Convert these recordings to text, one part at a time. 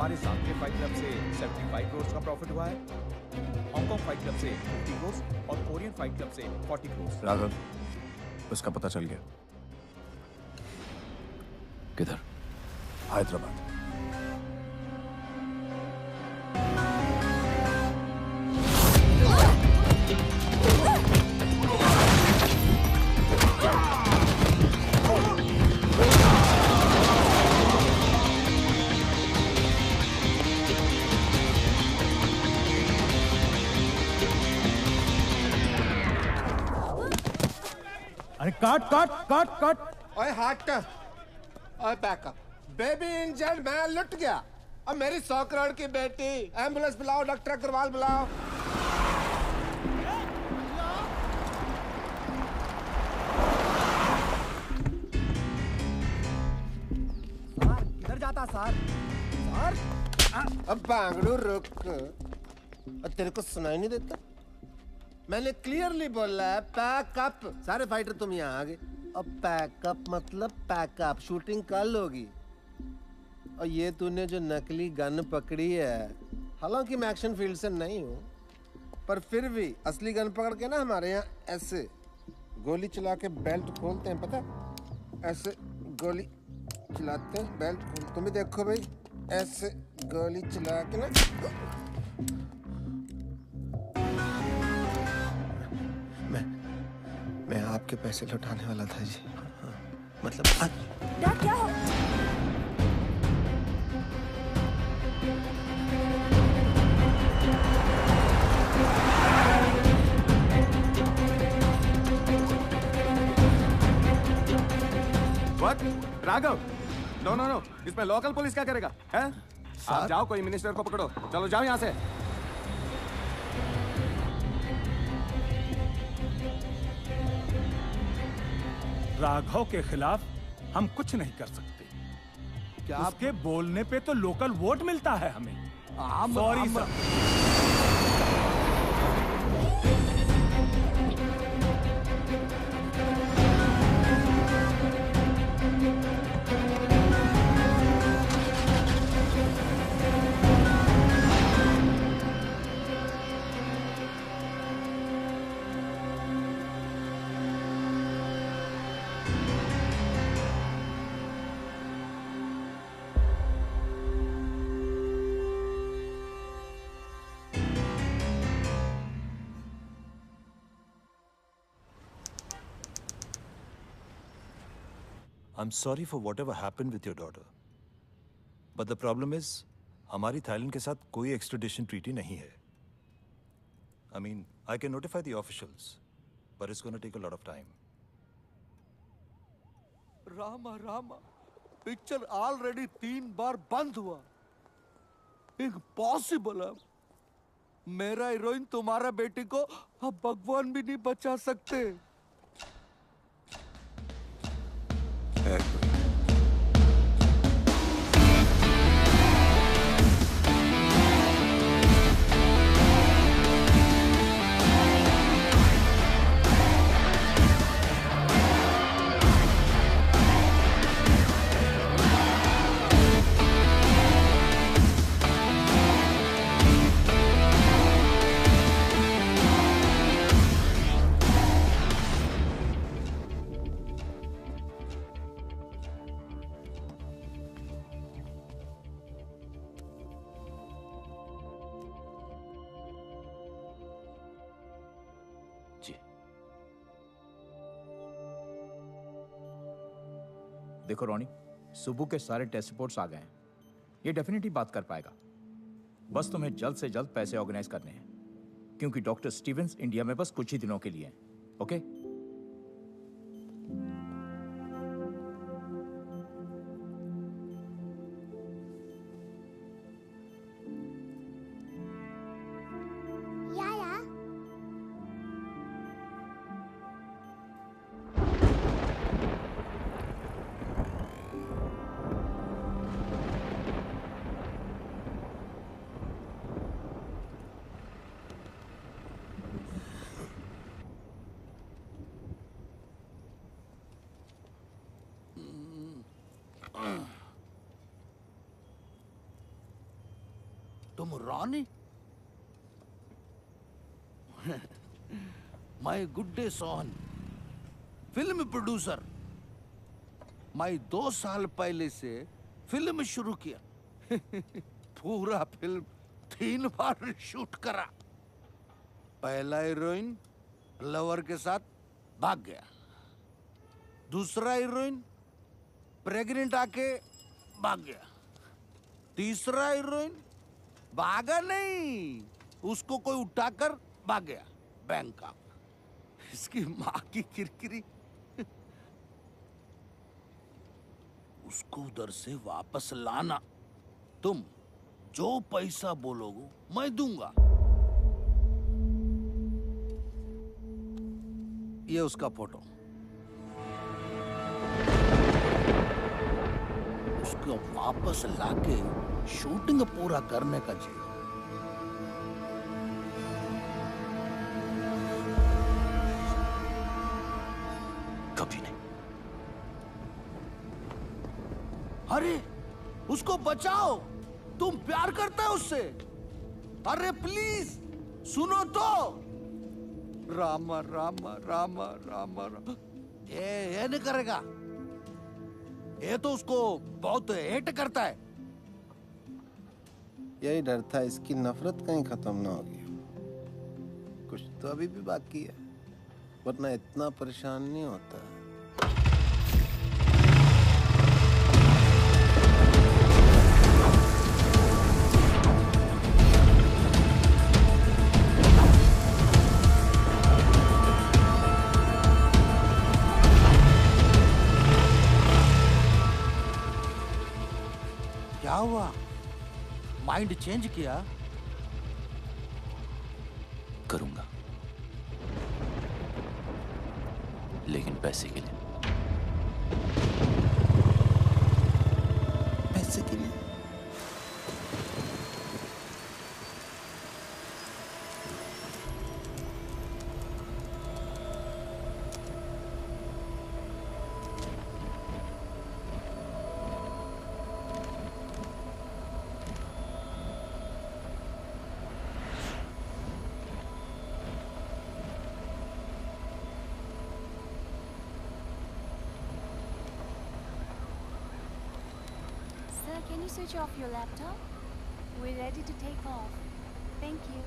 हमारे सामने fight club से 75 करोड़ का प्रॉफिट हुआ है, हांगकांग फाइट क्लब से 50 करोड़ और कोरियन फाइट क्लब से 40 करोड़। राघव, उसका पता चल गया। किधर? हैदराबाद। अरे काट काट काट काट। ओए हट, ओए बैकअप। बेबी इंजर्ड, मैं लुट गया। अब मेरी 100 करोड़ की बेटी। एम्बुलेंस बुलाओ, डॉक्टर अग्रवाल बुलाओ। सर किधर जाता सर? सर अब बांगड़ू रुक। अब तेरे को सुनाई नहीं देता? मैंने क्लियरली बोला है पैकअप। सारे फाइटर तुम यहाँ आ गए। अब पैकअप मतलब पैकअप। शूटिंग कल होगी। और ये तूने जो नकली गन पकड़ी है, हालांकि मैं एक्शन फील्ड से नहीं हूँ, पर फिर भी असली गन पकड़ के ना हमारे यहाँ ऐसे गोली चला के बेल्ट खोलते हैं, पता? ऐसे गोली चलाते हैं, बेल्ट खोल। तुम भी देखो भाई, ऐसे गोली चला के ना। मैं आपके पैसे लौटाने वाला था जी। मतलब क्या हो? What? Raghav, no no no, इसमें लोकल पुलिस क्या करेगा? हैं? आप जाओ, कोई मिनिस्टर को पकड़ो। चलो जाओ यहाँ से। राघव के खिलाफ हम कुछ नहीं कर सकते। क्या उसके बोलने पे तो लोकल वोट मिलता है हमें। Sorry sir. I'm sorry for whatever happened with your daughter. But the problem is, हमारी थाईलैंड के साथ कोई extradition treaty नहीं है. I mean, I can notify the officials, but it's going to take a lot of time. Rama, picture already 3 बार बंद हुआ। Impossible है। मेरा हीरोइन तुम्हारा बेटी को अब भगवान भी नहीं बचा सकते। देखो रोनी, सुबह के सारे टेस्ट रिपोर्ट्स आ गए हैं। ये डेफिनेटली बात कर पाएगा। बस तुम्हें जल्द से जल्द पैसे ऑर्गेनाइज करने हैं, क्योंकि डॉक्टर स्टीवेंस इंडिया में बस कुछ ही दिनों के लिए हैं। ओके? तुम रानी? मैं गुड्डे सोहन, फिल्म प्रोड्यूसर। मैं 2 साल पहले से फिल्म शुरू किया। पूरा फिल्म 3 बार शूट करा। पहला हीरोइन लवर के साथ भाग गया, दूसरा हीरोइन प्रेग्नेंट आके भाग गया, तीसरा हीरोइन भागा नहीं, उसको कोई उठाकर भाग गया बैंकॉक। इसकी माँ की किरकिरी। उसको उधर से वापस लाना। तुम जो पैसा बोलोगे मैं दूंगा। ये उसका फोटो। उसको वापस लाके शूटिंग पूरा करने का चाहिए। कभी नहीं। अरे उसको बचाओ, तुम प्यार करता है उससे। अरे प्लीज सुनो तो। रामा रामा रामा रामा रामा। ये नहीं करेगा। ये तो उसको बहुत हेट करता है। यही डर था, इसकी नफरत कहीं खत्म ना होगी। कुछ तो अभी भी बाकी है, वरना इतना परेशान नहीं होता। क्या हुआ? माइंड चेंज किया? करूंगा, लेकिन पैसे के लिए। पैसे के लिए? Can you switch off your laptop? We're ready to take off. Thank you.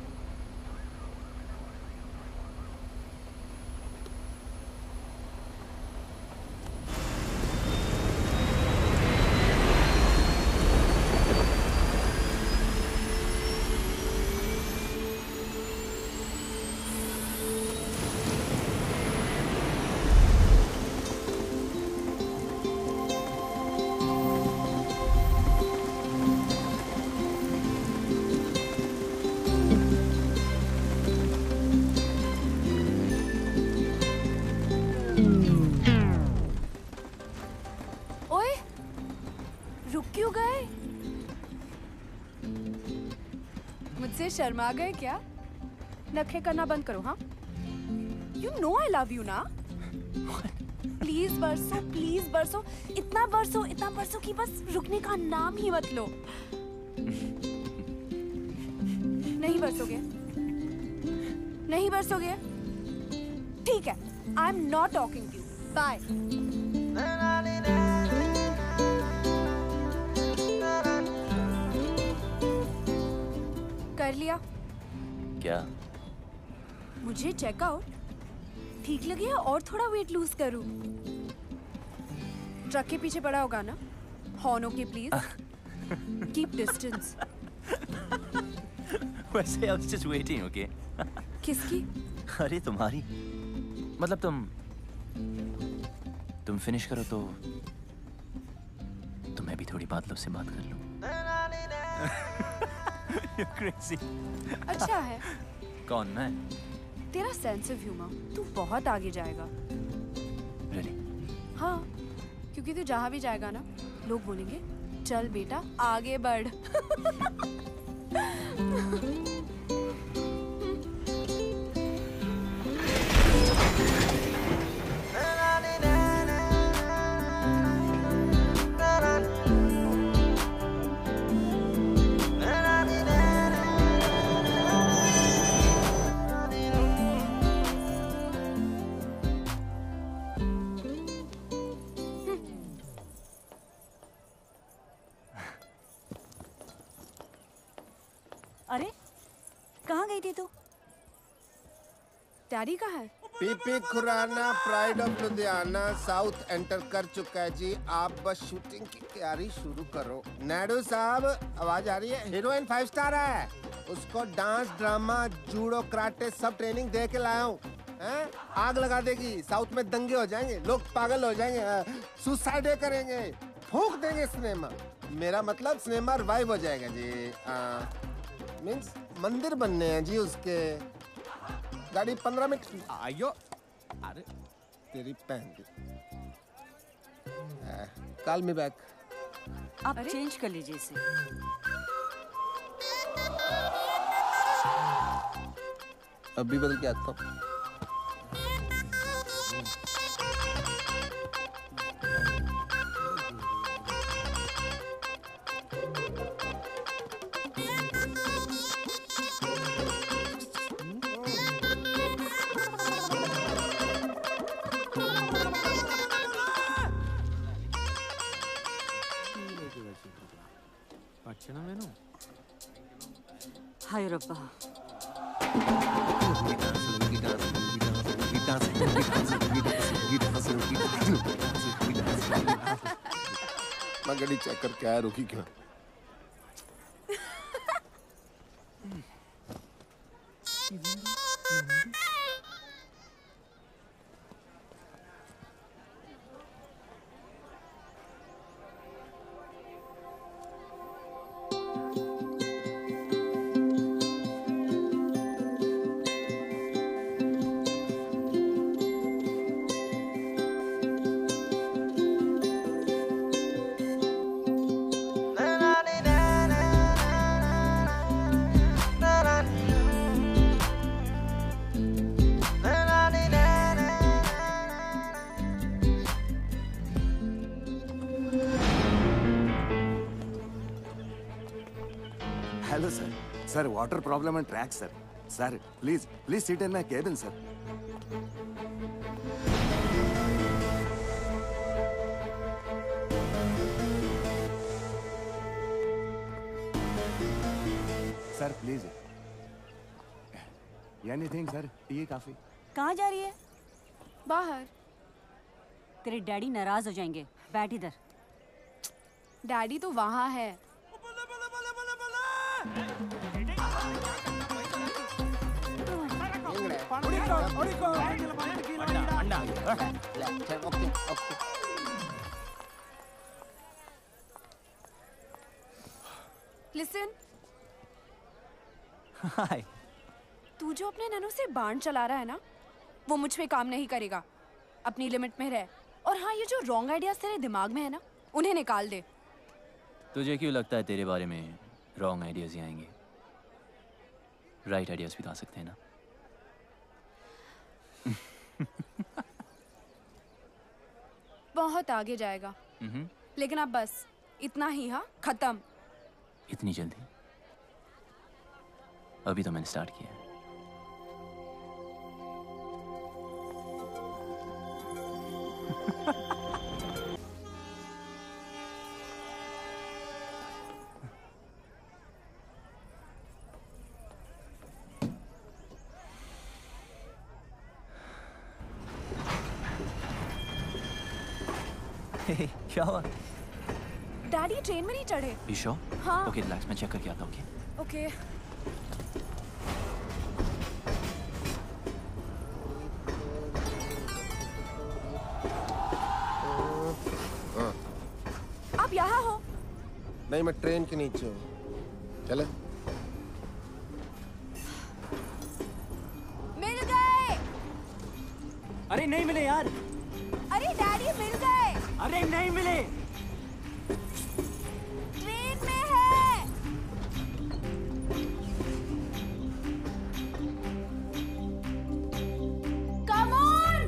मुझसे शर्मा गए क्या? नखरे करना बंद करो। हाँ, you know I love you ना। प्लीज बरसो, इतना बरसो कि बस रुकने का नाम ही मत लो। नहीं बरसोगे? ठीक है, I am not talking to you. Bye. कर लिया क्या? मुझे चेकआउट ठीक लगे और थोड़ा वेट लूज करूं? ट्रक के पीछे पड़ा होगा ना? Horn okay please. Keep distance. वैसे I was just waiting, okay? किसकी? अरे तुम्हारी। मतलब तुम फिनिश करो तो मैं भी थोड़ी बादलों से बात कर लूं। You're crazy. अच्छा है। कौन, मैं? तेरा सेंस ऑफ ह्यूमर, तू बहुत आगे जाएगा। Really? हाँ, क्योंकि तू जहाँ भी जाएगा ना, लोग बोलेंगे चल बेटा आगे बढ़। बेटी तू? डैडी कहाँ है? PP Khurana pride of Ludhiana south enter कर चुका है जी। आप बस शूटिंग की तैयारी शुरू करो। नायडू साहब आवाज आ रही है? हीरोइन 5 स्टार है, उसको डांस ड्रामा जूडो कराटे सब ट्रेनिंग दे के लाया हूँ। आग लगा देगी, साउथ में दंगे हो जाएंगे, लोग पागल हो जाएंगे, सुसाइड करेंगे, फूंक देंगे सिनेमा। मेरा मतलब सिनेमा रिवाइव हो जाएगा जी। मीन्स मंदिर बनने हैं जी उसके। गाड़ी 15 मिनट। आयो। अरे तेरी पहन की। Call me back. आप चेंज कर लीजिए इसे। अभी बदल के आता हूँ। हाय रब्बा। मैं गाड़ी चेक करके आया, रुकी क्यों? Hello sir. Sir water problem and track sir. Sir please please sit in my cabin sir. Sir please anything sir, T काफी। कहाँ जा रही है? बाहर। तेरे डैडी नाराज हो जाएंगे, बैठ इधर। डैडी तो वहाँ है। लिसन, हाय। तू जो अपने ननू से बाण चला रहा है ना, वो मुझ पे काम नहीं करेगा। अपनी लिमिट में रह। और हाँ, ये जो रॉन्ग आइडियाज तेरे दिमाग में है ना, उन्हें निकाल दे। तुझे क्यों लगता है तेरे बारे में रॉन्ग आइडियाज ही आएंगे? राइट आइडियाज भी तो आ सकते हैं ना। बहुत आगे जाएगा। लेकिन अब बस इतना ही। हाँ, खत्म। इतनी जल्दी? अभी तो मैंने स्टार्ट किया है। क्या हुआ? डैडी ट्रेन में नहीं चढ़े। You sure? हाँ। ओके रिलैक्स, मैं चेक करके आता हूँ। ओके। आप यहाँ हो? नहीं, मैं ट्रेन के नीचे हूँ। चले? मिल गए। अरे नहीं मिले यार। अरे डैडी मिल गए। अरे नहीं मिले। ट्रेन में है। Come on.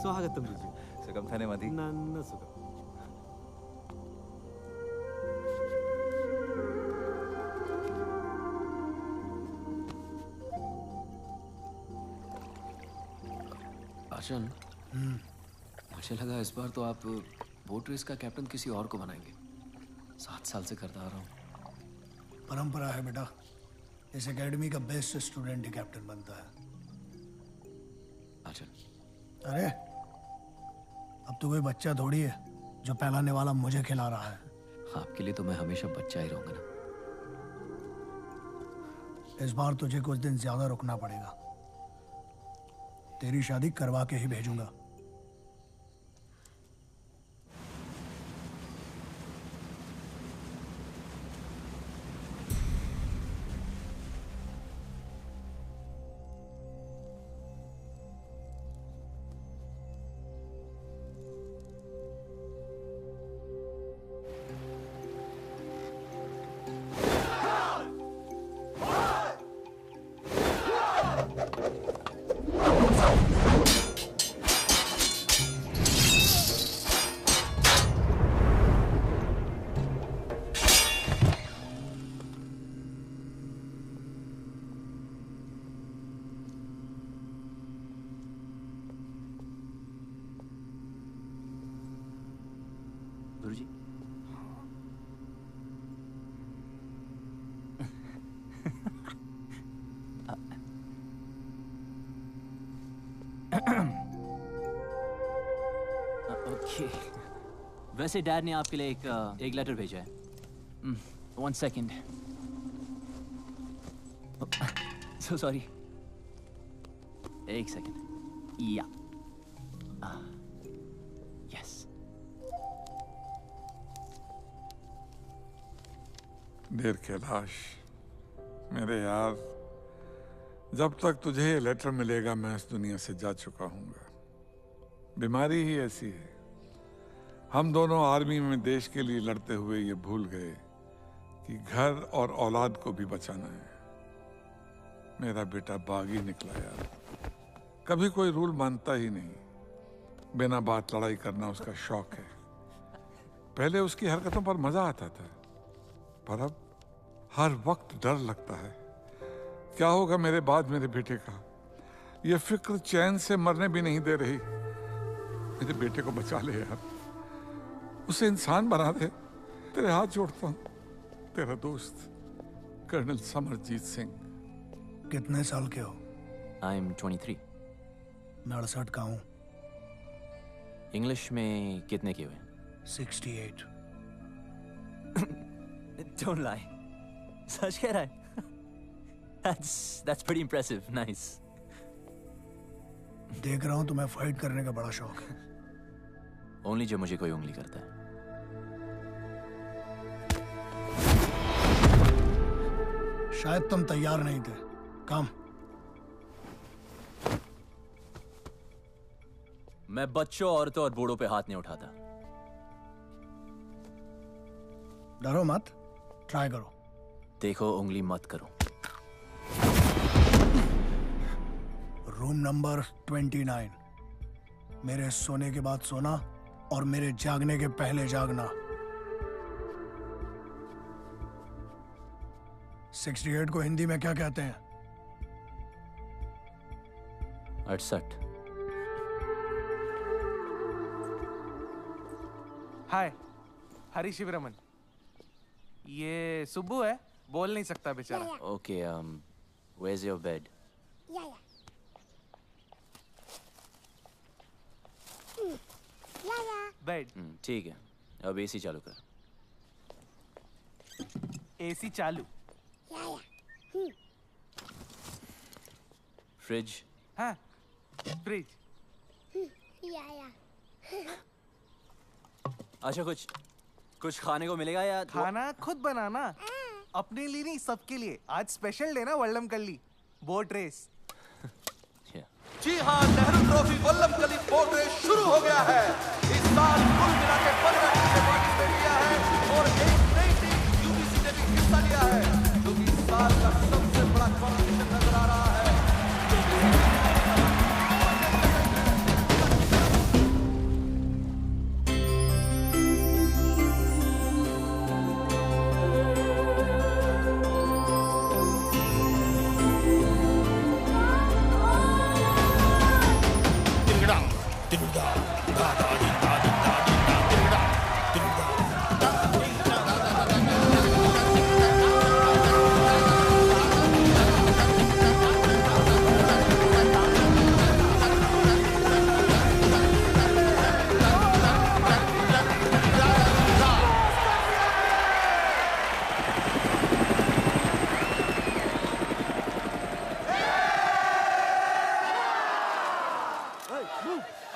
स्वागतम ऋजु. सुगम थाने मधी. नन्न सुगम. आर्चन, मुझे लगा इस बार तो आप बोट रेस का कैप्टन किसी और को बनाएंगे. 7 साल से करता आ रहा हूँ. परंपरा है बेटा. इस एकेडमी का बेस्ट स्टूडेंट ही कैप्टन बनता है. आर्चन. अरे अब तो कोई बच्चा थोड़ी है जो पहलाने वाला मुझे खिला रहा है. आपके लिए तो मैं हमेशा बच्चा ही रहूंगा ना. इस बार तुझे कुछ दिन ज्यादा रुकना पड़ेगा. तेरी शादी करवा के ही भेजूंगा. गुरुजी. ओके. वैसे डैड ने आपके लिए एक लेटर भेजा है. 1 सेकेंड. So sorry. 1 सेकेंड. या. यस. देर कैलाश, मेरे यार, जब तक तुझे ये लेटर मिलेगा मैं इस दुनिया से जा चुका हूँगा. बीमारी ही ऐसी है. हम दोनों आर्मी में देश के लिए लड़ते हुए ये भूल गए कि घर और औलाद को भी बचाना है. मेरा बेटा बागी निकला यार. कभी कोई रूल मानता ही नहीं. बिना बात लड़ाई करना उसका शौक है. पहले उसकी हरकतों पर मजा आता था, पर अब हर वक्त डर लगता है. क्या होगा मेरे बाद मेरे बेटे का. ये फिक्र चैन से मरने भी नहीं दे रही. मेरे बेटे को बचा ले यार. उसे इंसान बना दे. तेरे हाथ जोड़ता हूँ. तेरा दोस्त कर्नल समरजीत सिंह. कितने साल के हो? I am 23. मैं 68 का हूँ. इंग्लिश में कितने के हुए? 68. Don't lie. सच कह रहा है? That's pretty impressive. Nice. देख रहा हूँ तुम्हें फाइट करने का बड़ा शौक है. Only जब मुझे कोई उंगली करता है. शायद तुम तैयार नहीं थे. कम. मैं बच्चों, औरतों और बूढ़ों पे हाथ नहीं उठाता. डरो मत. ट्राई करो. देखो, उंगली मत करो. Room number 29. मेरे सोने के बाद सोना और मेरे जागने के पहले जागना. 68 को हिंदी में क्या कहते हैं? 68. हाय, हरी शिवरमन. ये सुब्बू है. बोल नहीं सकता बेचारा. Okay, where's your bed? Bed. ठीक है. अब एसी चालू कर. एसी चालू. फ्रिज. हाँ, फ्रिज. अच्छा, कुछ खाने को मिलेगा या? खाना खुद बनाना. अपने लिए नहीं, सबके लिए. आज स्पेशल डे ना वल्लमकल्ली बोट रेस. जी हाँ, Nehru trophy Vallamkali boat race शुरू हो गया है. इस साल कुल मिला के 15 टीम ने पार्टिसिपेट किया है और एक नई टीम यूबीसी ने भी हिस्सा लिया है, जो कि इस साल का सबसे बड़ा कंपटीशन नजर आ रहा है.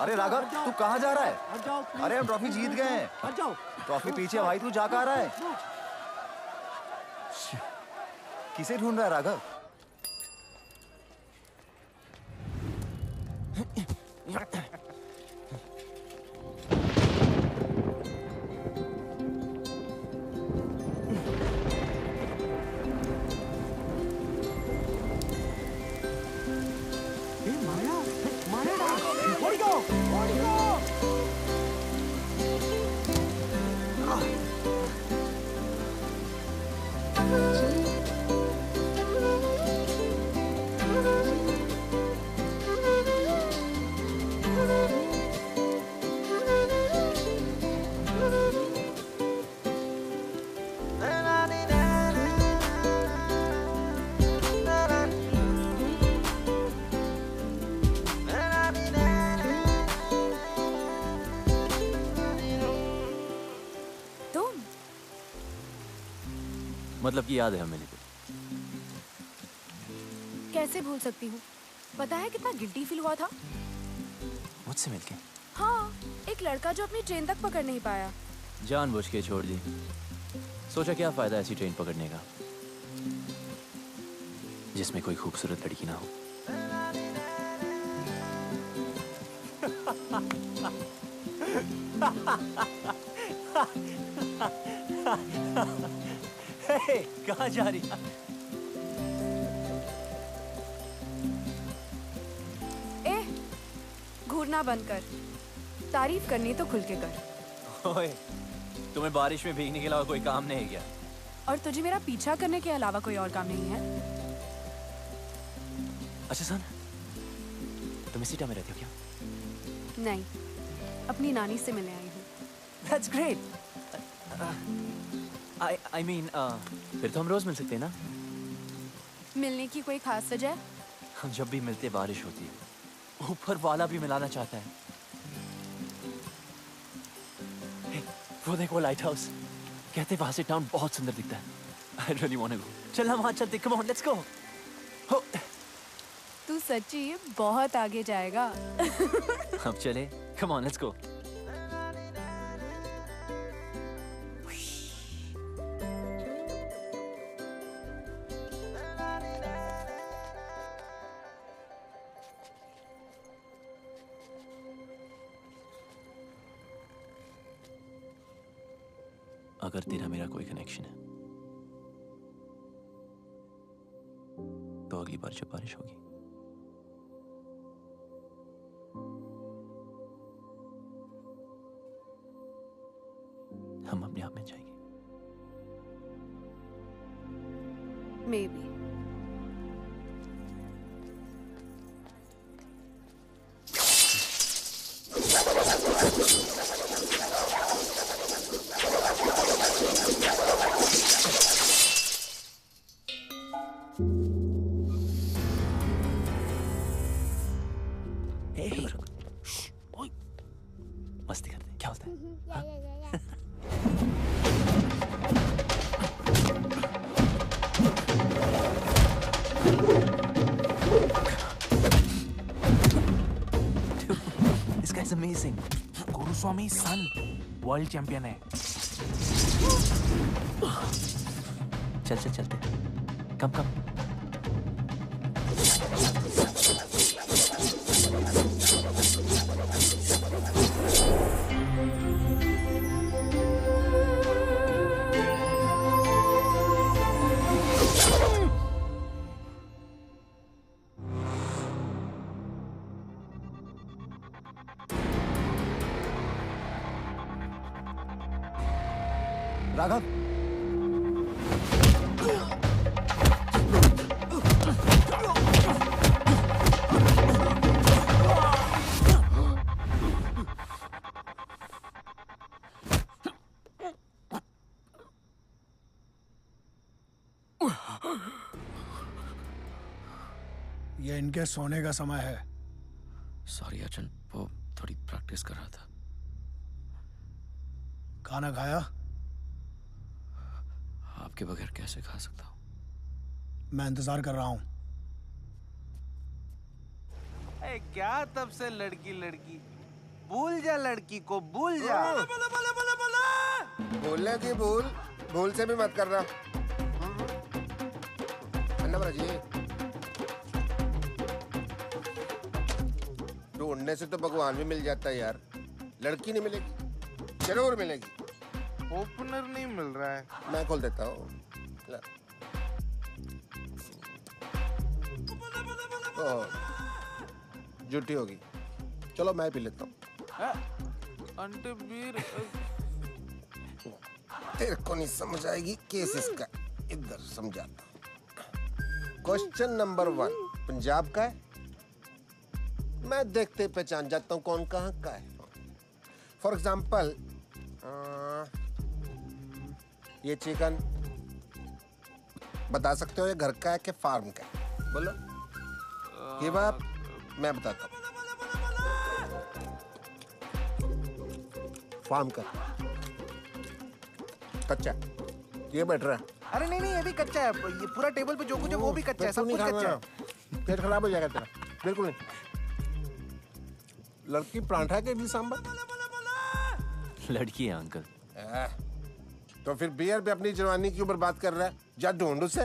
अरे राघव, तू कहाँ जा रहा है? अरे हम ट्रॉफी जीत गए हैं। ट्रॉफी पीछे है भाई, तू जा कहाँ रहा है? किसे ढूंढ रहा है राघव? मतलब कि याद है हमें को। कैसे भूल सकती हूँ? पता है कितना गिल्टी फील हुआ था मुझसे मिलके? हाँ, एक लड़का जो अपनी ट्रेन तक पकड़ नहीं पाया। जानबूझ के छोड़ दी। सोचा क्या फायदा ऐसी ट्रेन पकड़ने का जिसमें कोई खूबसूरत लड़की ना हो। कहाँ जा रही है? घूरना बंद कर। तारीफ करनी तो खुल के कर। ओए, तुम्हें बारिश में भीगने के अलावा कोई काम नहीं है क्या? और तुझे मेरा पीछा करने के अलावा कोई और काम नहीं है? अच्छा सुन, तुम इसी टाइम में रहती हो क्या? नहीं, अपनी नानी से मिलने आई हूँ। That's great. I mean, फिर तो हम रोज मिल सकते हैं ना? मिलने की कोई खास वजह? हम जब भी मिलते बारिश होती है। ऊपर वाला भी मिलाना चाहता है। Hey, वो देखो लाइट हाउस। कहते वहां से टाउन बहुत सुंदर दिखता है। I really want to go. चल हम वहां चलते। Come on, let's go. तू सच्ची बहुत आगे जाएगा। अब चले। Come on, let's go. अगर तेरा मेरा कोई कनेक्शन है तो अगली बार जब बारिश होगी हम अपने आप में जाएंगे। Maybe. मस्ती करते हैं, क्या होता है? This guy's amazing. Guruswami son world champion है। चल चल चलते। कम कम। राघव, ये इनके सोने का समय है। सॉरी अर्जुन, वो थोड़ी प्रैक्टिस कर रहा था। खाना खाया? आपके बगैर कैसे खा सकता हूँ? मैं इंतजार कर रहा हूँ। क्या तब से लड़की लड़की, भूल जा लड़की को, भूल जा। भूलने की भूल से भी मत करना। अन्ना जी, ढूंढने से तो भगवान भी मिल जाता है यार। लड़की नहीं मिलेगी, जरूर मिलेगी। ओपनर नहीं मिल रहा है। मैं खोल देता हूँ। झूठी होगी, चलो मैं पी लेता हूँ। आंटी बीर। तेरे को नहीं समझ आएगी केस इसका, इधर समझाता हूँ। क्वेश्चन नंबर 1 पंजाब का है। मैं देखते पहचान जाता हूँ कौन कहाँ का है। फॉर एग्जाम्पल ये चिकन बता सकते हो ये घर का है कि फार्म का है? बोलो। ये बात मैं बताता हूँ। फार्म का कच्चा, ये बैठ रहा है। अरे नहीं नहीं, ये भी कच्चा है। ये पूरा टेबल पे जो कुछ है वो भी कच्चा है, सब कुछ कच्चा है। पेट खराब हो जाएगा तेरा। बिल्कुल नहीं। लड़की परांठा के भी सांबर। लड़की है अंकल। तो फिर बियर पे अपनी जवानी क्यों बर्बाद कर रहा है? जा ढूंढ उसे,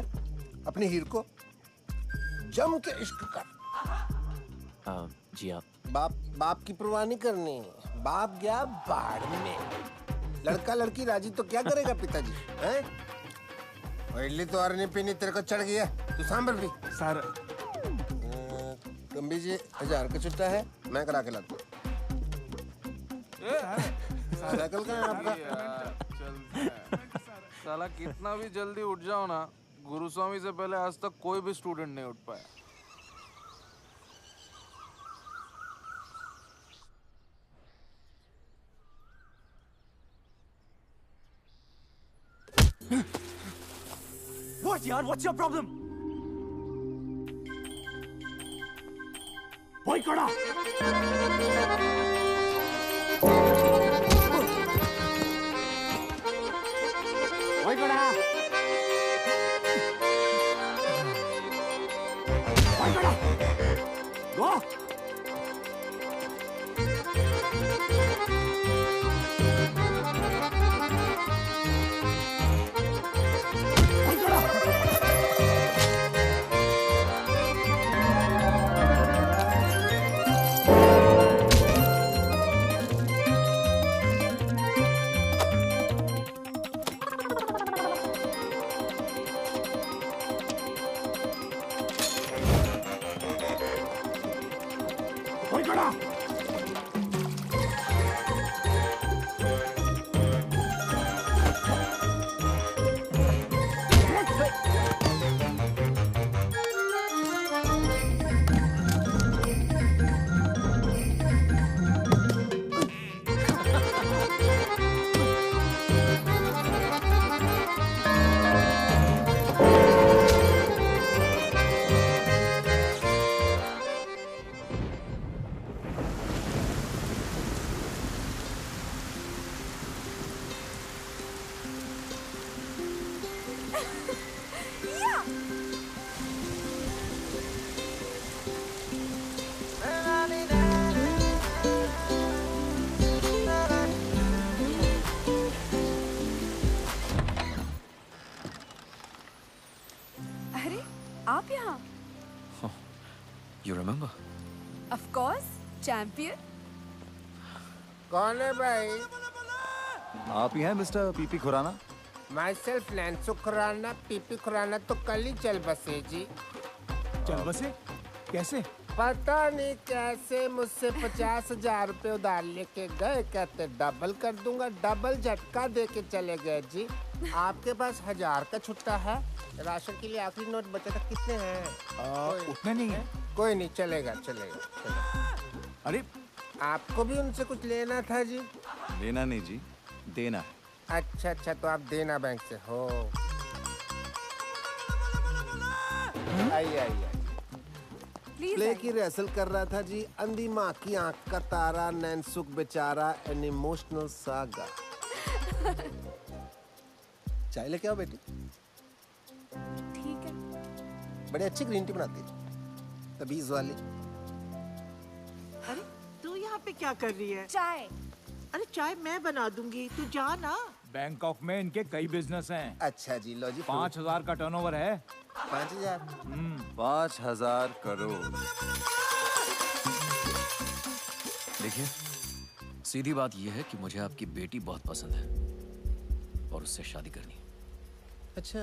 अपनी हीर को जम के इश्क कर। जी आप। बाप की परवाह नहीं करनी। बाप गया बाढ़ में। लड़का लड़की राजी तो क्या करेगा पिताजी? हैं? इडली तो और नहीं पीनी, तेरे को चढ़ गया। तू सांबर पी। सर कम्बी जी 1000 का छुट्टा है, मैं करा के लाता हूँ। साइकिल का है आपका? साला कितना भी जल्दी उठ जाओ ना, गुरुस्वामी से पहले आज तक कोई भी स्टूडेंट नहीं उठ पाया। What yaar? What's your problem? Boy kada. Boy kada. Boy kada. Go. You remember? Of course, champion. कौन है भाई? आप ही हैं मिस्टर पीपी खुराना? Myself नैंसो खुराना, पीपी खुराना तो कल ही चल बसे जी। चल बसे? कैसे? पता नहीं कैसे मुझसे 50,000 रुपए उधार लेके गए, कहते डबल कर दूंगा, डबल झटका दे के चले गए जी। आपके पास 1000 का छुट्टा है? राशन के लिए आखिरी नोट बचा था, कितने हैं? उतना नहीं है। कोई नहीं, चलेगा चलेगा। अरे आपको भी उनसे कुछ लेना था जी? लेना नहीं जी, देना है। अच्छा अच्छा, तो आप देना बैंक से हो। आइए आइए। प्लीज प्ले की रिहर्सल कर रहा था जी। अंधी माँ की आंख का तारा, नैनसुख बेचारा, एन इमोशनल सागा। चाय लेके आओ बेटी। ठीक है। बड़ी अच्छी ग्रीन टी बनाती है, तबीज वाली। अरे तू यहाँ पे क्या कर रही है? चाय। अरे चाय मैं बना दूंगी, तू जा ना। बैंकॉक में इनके कई बिजनेस हैं। अच्छा जी, लो जी। 5,000 का टर्नओवर है। 5,000? 5,000 करोड़। देखिए, सीधी बात यह है कि मुझे आपकी बेटी बहुत पसंद है और उससे शादी करनी है। अच्छा,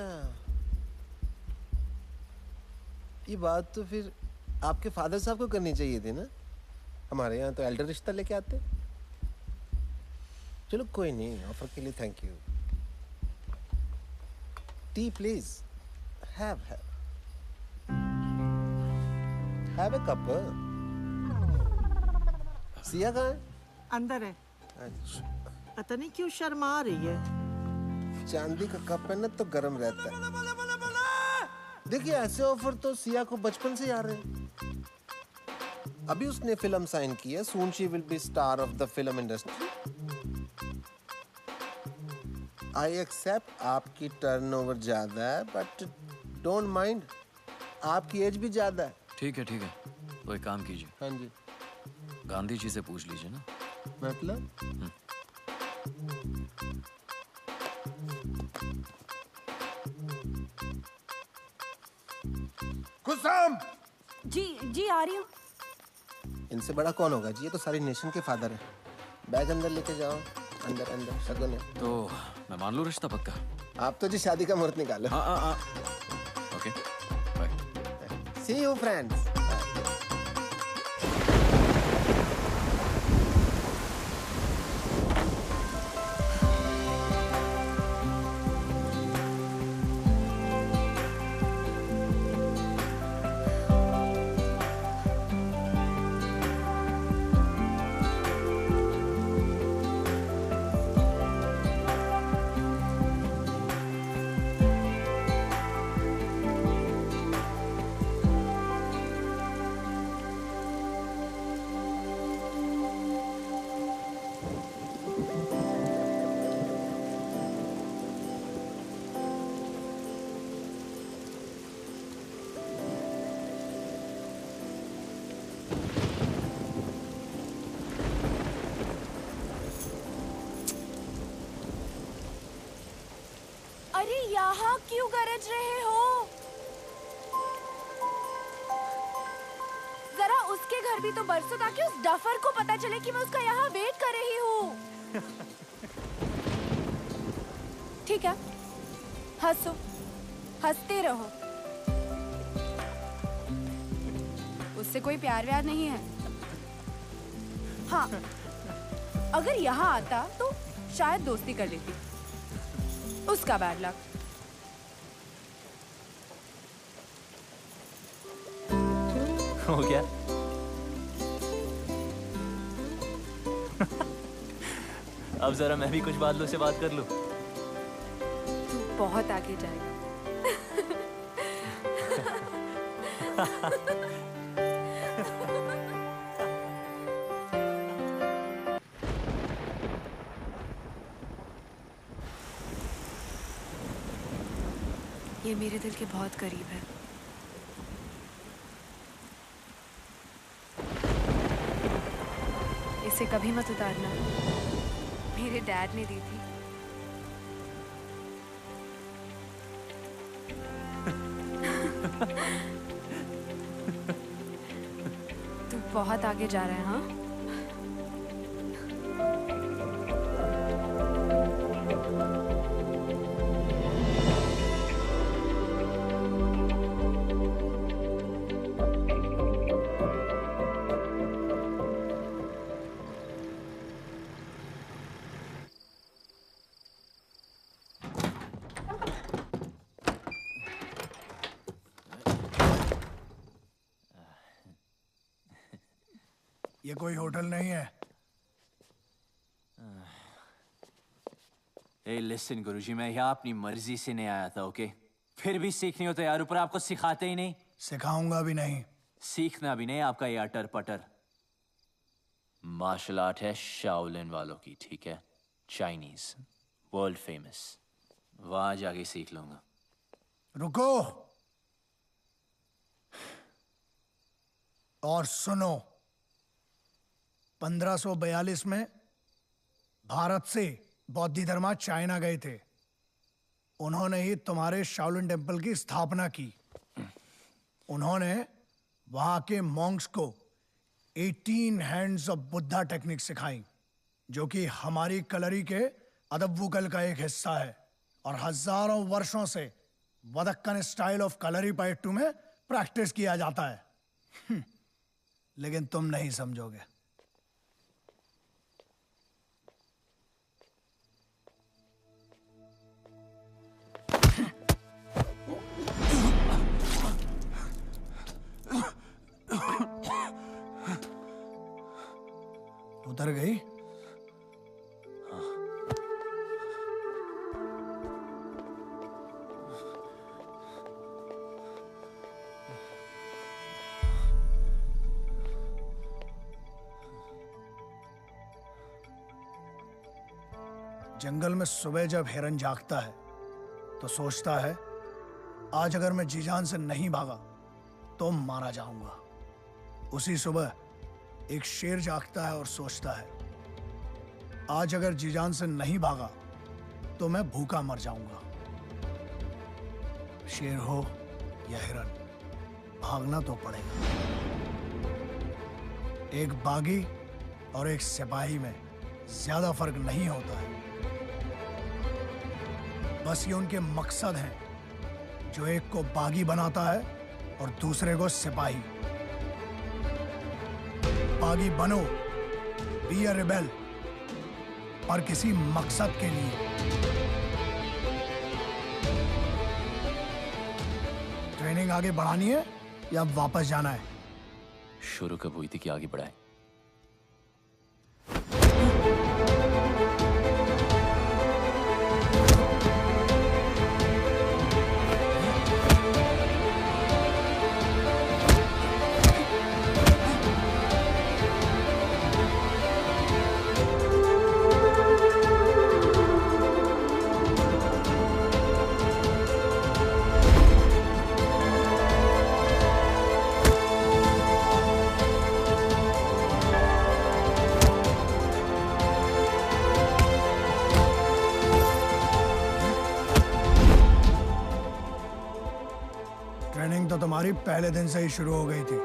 ये बात तो फिर आपके फादर साहब को करनी चाहिए थी ना। हमारे यहाँ तो एल्डर रिश्ता लेके आते। चलो कोई नहीं, ऑफर के लिए thank you. T please. Have a cup. Siya कहाँ है? अंदर है। अच्छा। पता नहीं क्यों शर्मा रही है। चांदी का कप है ना तो गर्म रहता है। देखिए ऐसे ऑफर तो सिया को बचपन से आ रहे हैं। अभी उसने फिल्म साइन की है। Soon she will be star of the film industry. I accept आपकी टर्नओवर ज्यादा है, बट डोंट माइंड, आपकी एज भी ज्यादा है। ठीक है, तो एक काम कीजिए। हाँ जी। गांधी जी से पूछ लीजिए ना। मतलब? कुसुम! जी आ रही हूँ। इनसे बड़ा कौन होगा जी? ये तो सारी नेशन के फादर है। बैग अंदर लेके जाओ। अंदर शगुन है। तो मैं मान लूं रिश्ता पक्का? आप तो जी शादी का मुहूर्त निकालो। हाँ। Okay, bye. See you friends. अरे यहाँ क्यों गरज रहे हो? जरा उसके घर भी तो बरसो ताकि उस डफर को पता चले कि मैं उसका यहाँ वेट कर रही हूँ। ठीक है, हंसो, हंसते रहो। उससे कोई प्यार व्यार नहीं है। हाँ, अगर यहाँ आता तो शायद दोस्ती कर लेती। उसका बैड लक। हो गया? अब जरा मैं भी कुछ बादलों से बात कर लूं। तू बहुत आगे जाएगा। ये मेरे दिल के बहुत करीब है। इसे कभी मत उतारना। मेरे डैड ने दी थी। तू बहुत आगे जा रहा है। हाँ, ये कोई होटल नहीं है। Hey, listen, गुरुजी, मैं यहाँ अपनी मर्जी से नहीं आया था, ओके? फिर भी सीखनी हो तो यार, ऊपर आपको सिखाते ही नहीं। सिखाऊंगा भी नहीं। सीखना भी नहीं आपका ये अटर पटर। मार्शल आर्ट है शाओलिन वालों की, ठीक है? Chinese, world famous. वहां जाके सीख लूंगा। रुको और सुनो। 1542 में भारत से बौद्ध धर्मा चाइना गए थे। उन्होंने ही तुम्हारे शाओलिन टेम्पल की स्थापना की। उन्होंने वहां के मॉन्क्स को 18 हैंड्स ऑफ बुद्धा टेक्निक सिखाई, जो कि हमारी कलरी के अदब्बुकल का एक हिस्सा है और हजारों वर्षों से वदक्कन स्टाइल ऑफ कलरी पाइट्टू में प्रैक्टिस किया जाता है। लेकिन तुम नहीं समझोगे। उतर गई? जंगल में सुबह जब हिरन जागता है तो सोचता है, आज अगर मैं जी जान से नहीं भागा तो मारा जाऊंगा। उसी सुबह एक शेर जागता है और सोचता है, आज अगर जी जान से नहीं भागा तो मैं भूखा मर जाऊंगा। शेर हो या हिरन, भागना तो पड़ेगा। एक बागी और एक सिपाही में ज्यादा फर्क नहीं होता है। बस ये उनके मकसद हैं, जो एक को बागी बनाता है और दूसरे को सिपाही। बागी बनो, बी अ रिबेल, पर किसी मकसद के लिए। ट्रेनिंग आगे बढ़ानी है या वापस जाना है? शुरू कब हुई थी कि आगे बढ़ाए? ट्रेनिंग तो तुम्हारी पहले दिन से ही शुरू हो गई थी।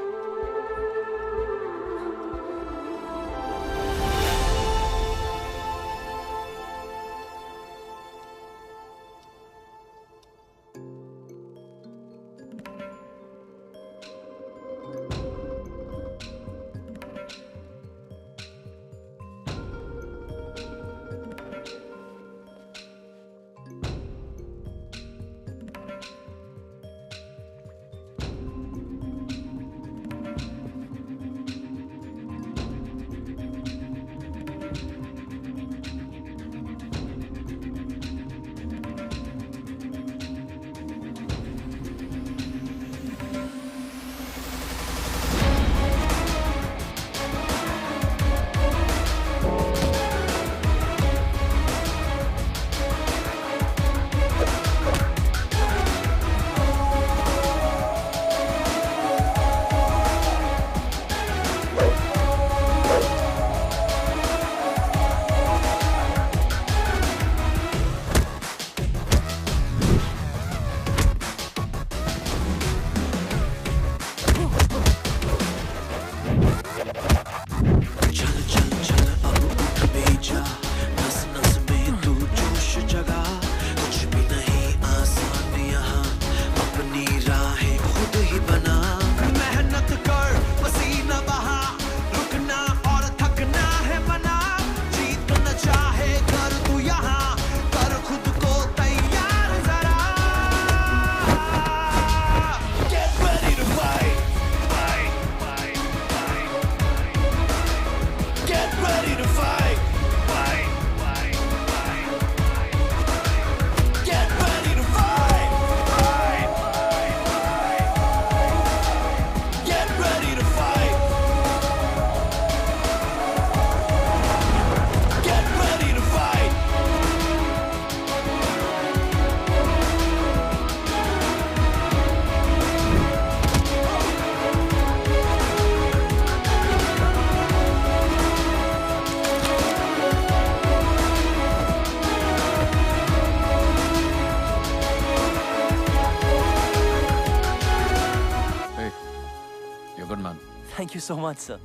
you so much, sir.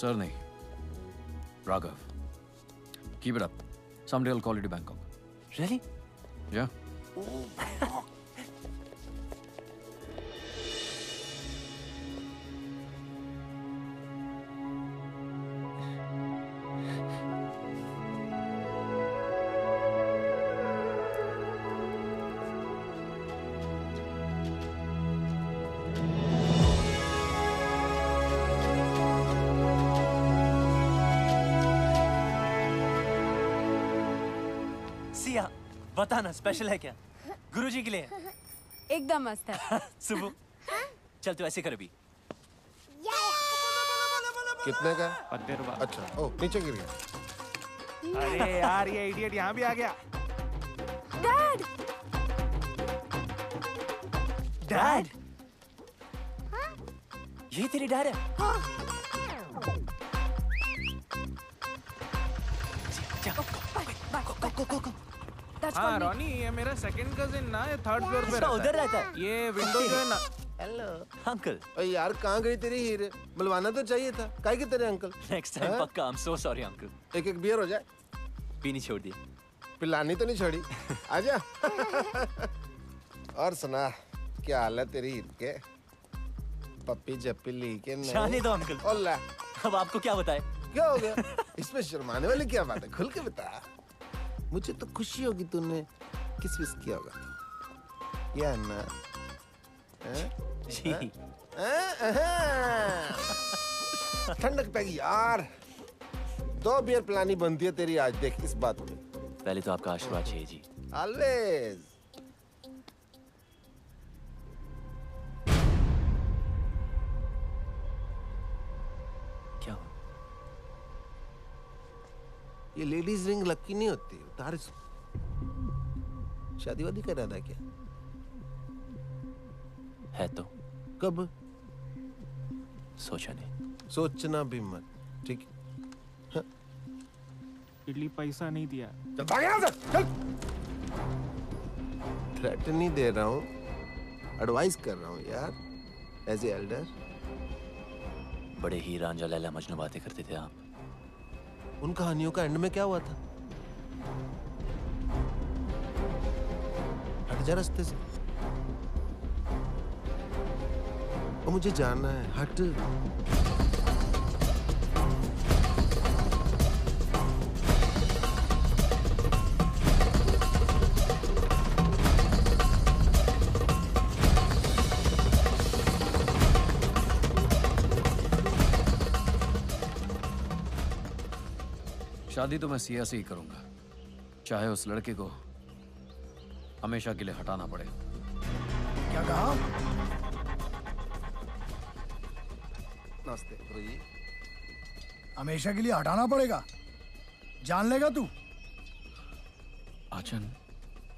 Sir नहीं, Raghav. Keep it up. Someday I'll call you to Bangkok. Really? Yeah. Siya, बताना स्पेशल है क्या? गुरुजी के लिए है? एकदम मस्त है। सुबह, चल तू ऐसे कर अभी। कितने का? 50 रुपए। अच्छा, ओ नीचे गिर गया। अरे यार ये इडियट यहाँ भी आ गया। डैड। डैड? ये तेरी डैड है? हाँ रॉनी, ये मेरा सेकंड कजिन ना, ये थर्ड फ्लोर पे रहता है। उधर रहता है। ये विंडो जो है ना। Hello uncle. अरे यार कहाँ गई तेरी हीरे? बुलवाना तो चाहिए था। काहे के तेरे अंकल? नेक्स्ट टाइम पक्का। I'm so sorry uncle. एक बियर हो जाए। पीनी छोड़ दी। पिलानी तो नहीं छोड़ी। आजा। और सुना, क्या हाल है तेरी हीर के? पप्पी जप्पी ली के नहीं? जाने दो अंकल। ओला। अब आपको क्या बताए? क्या हो गया? इसमें शर्माने वाली क्या बात है? खुल के बता। मुझे तो खुशी होगी तूने किस विस किया होगा। या ना? जी। ठंडक पैगी यार। 2 बियर पिलानी बनती है तेरी आज, देख इस बात में। पहले तो आपका आशीर्वाद चाहिए जी। ऑलवेज। क्या? ये लेडीज रिंग लकी नहीं होती, उतार इसको। शादी वादी कर रहा था क्या? है तो। कब? सोचा नहीं। सोचना भी मत, ठीक है? इडली पैसा नहीं दिया। चल भाग यहाँ से, चल। थ्रेट नहीं दे रहा हूँ, एडवाइस कर रहा हूँ यार, एज ए एल्डर। बड़े ही रांझा लैला मजनू बातें करते थे आप। उन कहानियों का एंड में क्या हुआ था? हट जा रास्ते से। और मुझे जाना है, हट। शादी तो मैं सिया से ही करूंगा, चाहे उस लड़के को हमेशा के लिए हटाना पड़े। क्या कहा? नमस्ते गुरुजी। हमेशा के लिए हटाना पड़ेगा? जान लेगा तू? आचन,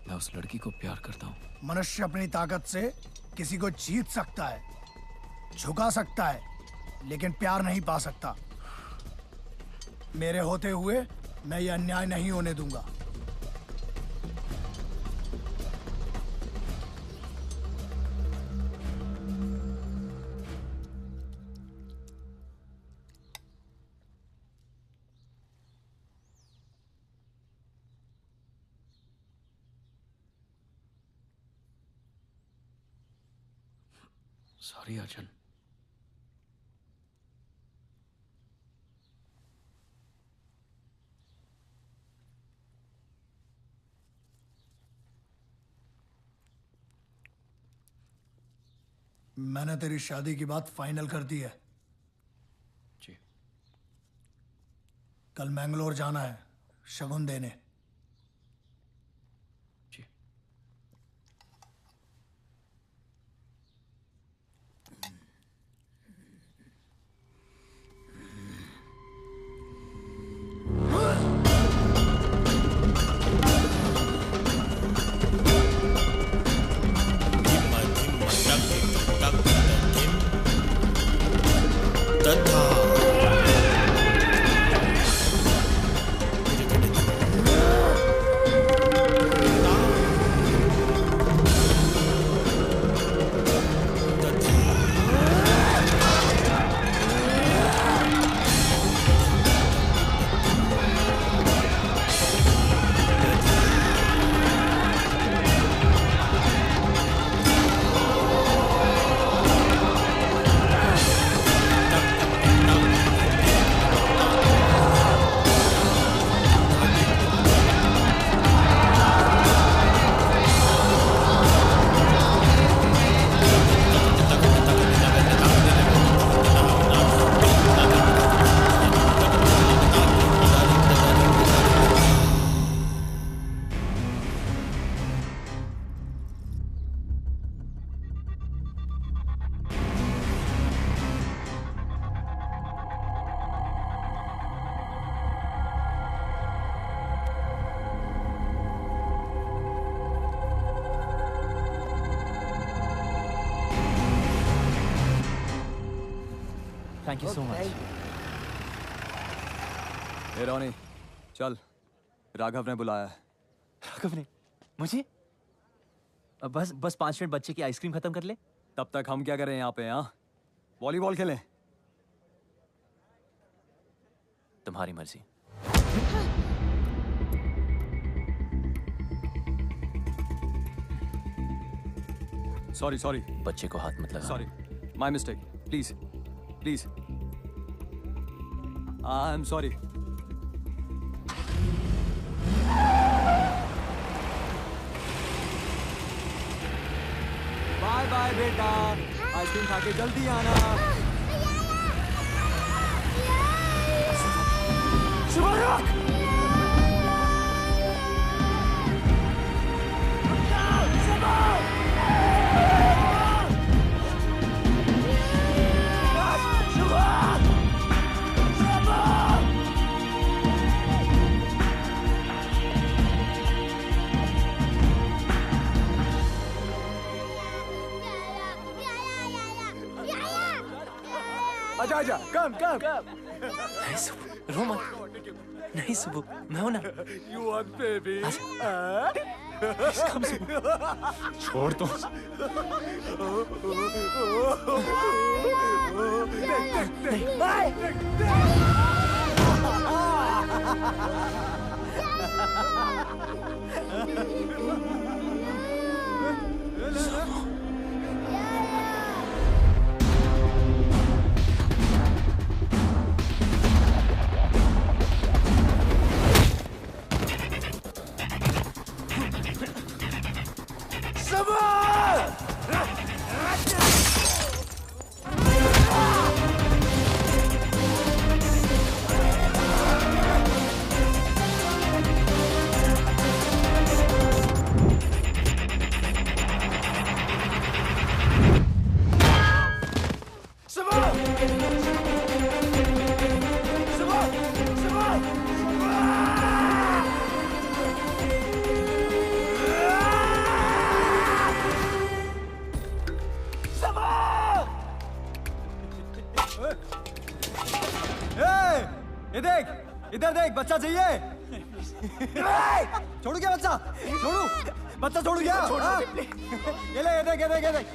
मैं उस लड़की को प्यार करता हूँ। मनुष्य अपनी ताकत से किसी को जीत सकता है, झुका सकता है, लेकिन प्यार नहीं पा सकता। मेरे होते हुए मैं ये अन्याय नहीं होने दूंगा। सॉरी आचन। मैंने तेरी शादी की बात फाइनल कर दी है। जी। कल मैंगलोर जाना है शगुन देने। जी। तथा थैंक यू सो मच। ए रोनी, चल, राघव ने बुलाया है। राघव ने मुझे? बस 5 मिनट बच्चे की आइसक्रीम खत्म कर ले। तब तक हम क्या करें यहाँ पे? हाँ, वॉलीबॉल खेलें। तुम्हारी मर्जी। सॉरी बच्चे को हाथ मत लगा। Sorry, my mistake. Please please, I am sorry. Bye bye बेटा, आइसक्रीम खा के जल्दी आना। आजा, कम। नहीं सुबह, रो मत। नहीं सुबह, मैं हूं ना। You want baby? कम सुबह, छोड़ दो। इधर देख, बच्चा चाहिए। छोड़ू क्या बच्चा? छोड़ू बच्चा, छोड़ू क्या? ये देख।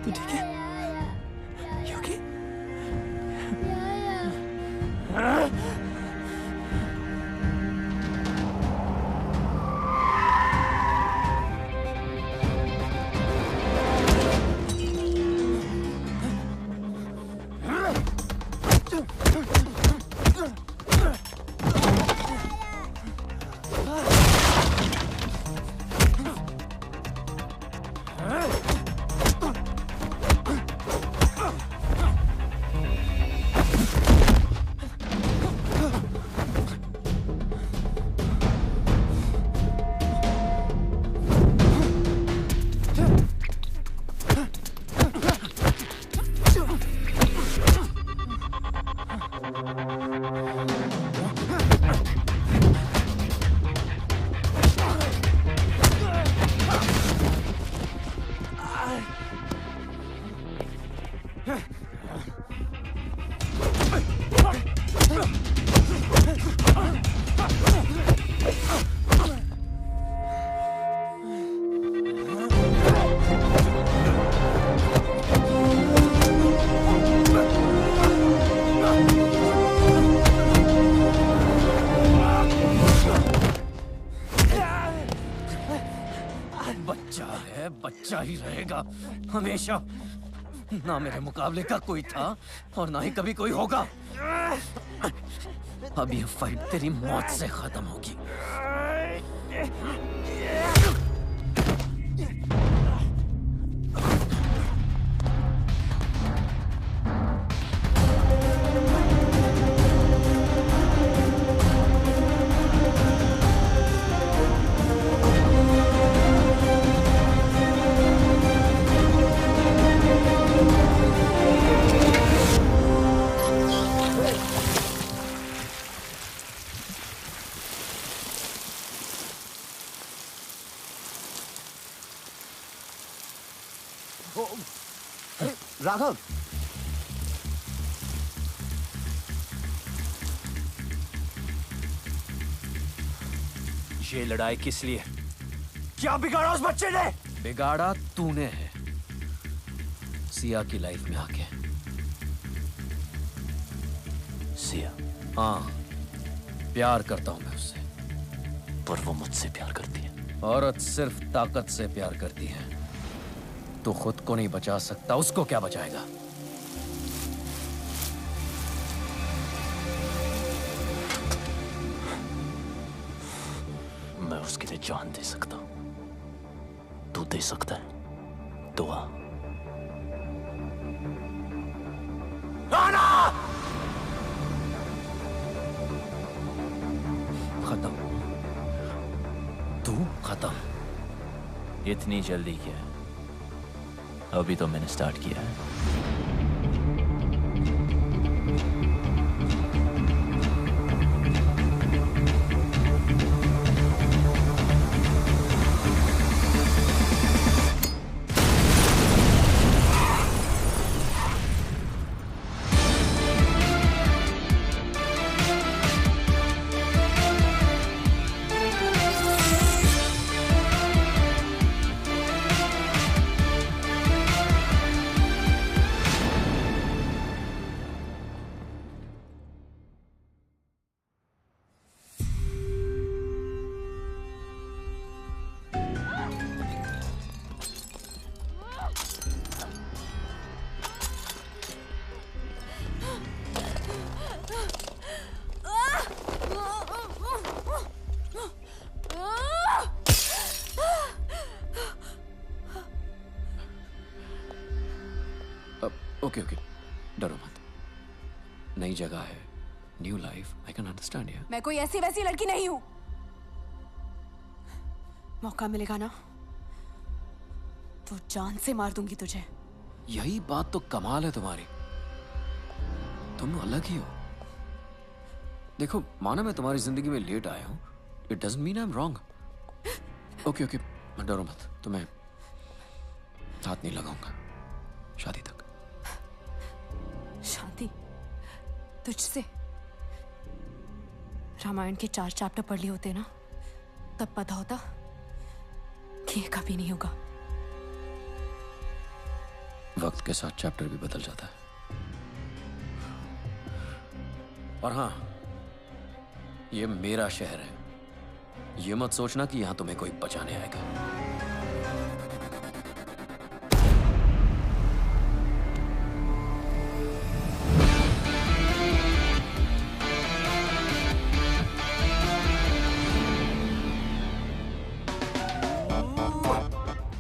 तू ठीक है? You okay? है बच्चा ही रहेगा हमेशा। ना मेरे मुकाबले का कोई था और ना ही कभी कोई होगा। अब ये फाइट तेरी मौत से खत्म होगी। राघव, ये लड़ाई किस लिए? क्या बिगाड़ा उस बच्चे ने? बिगाड़ा तूने है सिया की लाइफ में आके। सिया? हाँ, प्यार करता हूं मैं उससे। पर वो मुझसे प्यार करती है। औरत सिर्फ ताकत से प्यार करती है। तू खुद को नहीं बचा सकता, उसको क्या बचाएगा? मैं उसके लिए जान दे सकता हूं। तू दे सकता है दुआ? खत्म। तू खत्म। इतनी जल्दी क्या? अभी तो मैंने स्टार्ट किया है। ओके ओके, डरो मत। नई जगह है, new life, I can understand you. मैं कोई ऐसी वैसी लड़की नहीं हूं। मौका मिलेगा ना तो जान से मार दूंगी तुझे। यही बात तो कमाल है तुम्हारी, तुम अलग ही हो। देखो, माना मैं तुम्हारी जिंदगी में लेट आया हूं, it doesn't mean I am wrong. Okay okay, डरो मत, तुम्हें हाथ नहीं लगाऊंगा शादी तक। शादी तुझसे? रामायण के 4 चैप्टर पढ़ लिए होते ना, तब पता होता कि ये कभी नहीं होगा। वक्त के साथ चैप्टर भी बदल जाता है। और हाँ, ये मेरा शहर है। ये मत सोचना कि यहां तुम्हें कोई बचाने आएगा।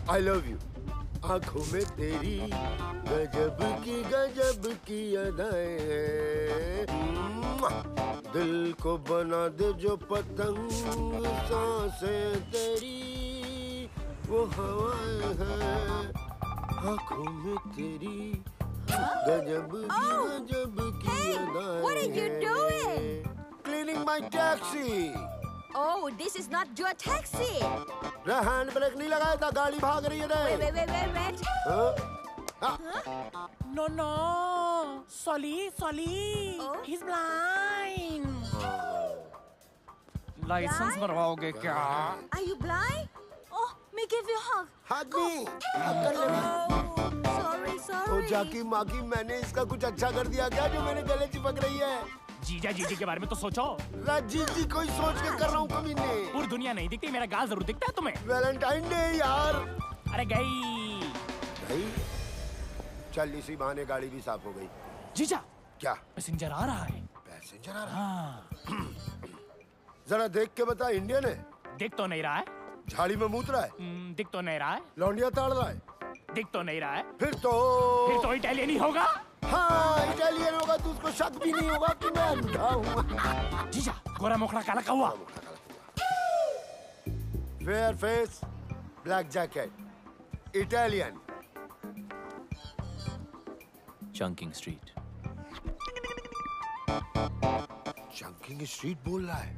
I love you। आंखों में तेरी गजब की अदाएं हैं। दिल को बना दे जो पतंग, सांसें तेरी वो हवाएं हैं। आंखों में तेरी गजब की अदाएं। What are you doing? Cleaning my taxi। Oh, this is not your taxi। Hand brake नहीं लगाया था, गाड़ी भाग रही है रे। Wait। No, Solly, he's blind। License बनवाओगे क्या? Are you blind? Oh, me give you a hug। Hug me। कर ले। Sorry। ओ जाकी माकी, मैंने इसका कुछ अच्छा कर दिया क्या जो मेरे गले चिपक रही है? जीजा जीजी के बारे में तो सोचो। जीजी कोई सोच के कर रहा हूँ कभी नहीं। पूरी दुनिया नहीं दिखती, मेरा गाल जरूर दिखता है तुम्हें। वैलेंटाइन डे यार। अरे गई। गई? चल इसी बहाने गाड़ी भी साफ हो गई। जीजा क्या? पैसेंजर आ रहा है। पैसेंजर आ रहा है? जरा देख के बता, इंडियन है? दिख तो नहीं रहा है। झाड़ी में मूत रहा है? दिख तो नहीं रहा है। लौंडिया ताड़ रहा है? दिख तो नहीं रहा है। फिर तो इटालियन ही होगा। हाँ इटालियन होगा तो उसको शक भी नहीं होगा कि मैं अंधा हूँ। जीजा गोरा मोखड़ा काला कौवा। Fair face, black jacket, Italian. Chunking street. Chunking street बोल रहा है?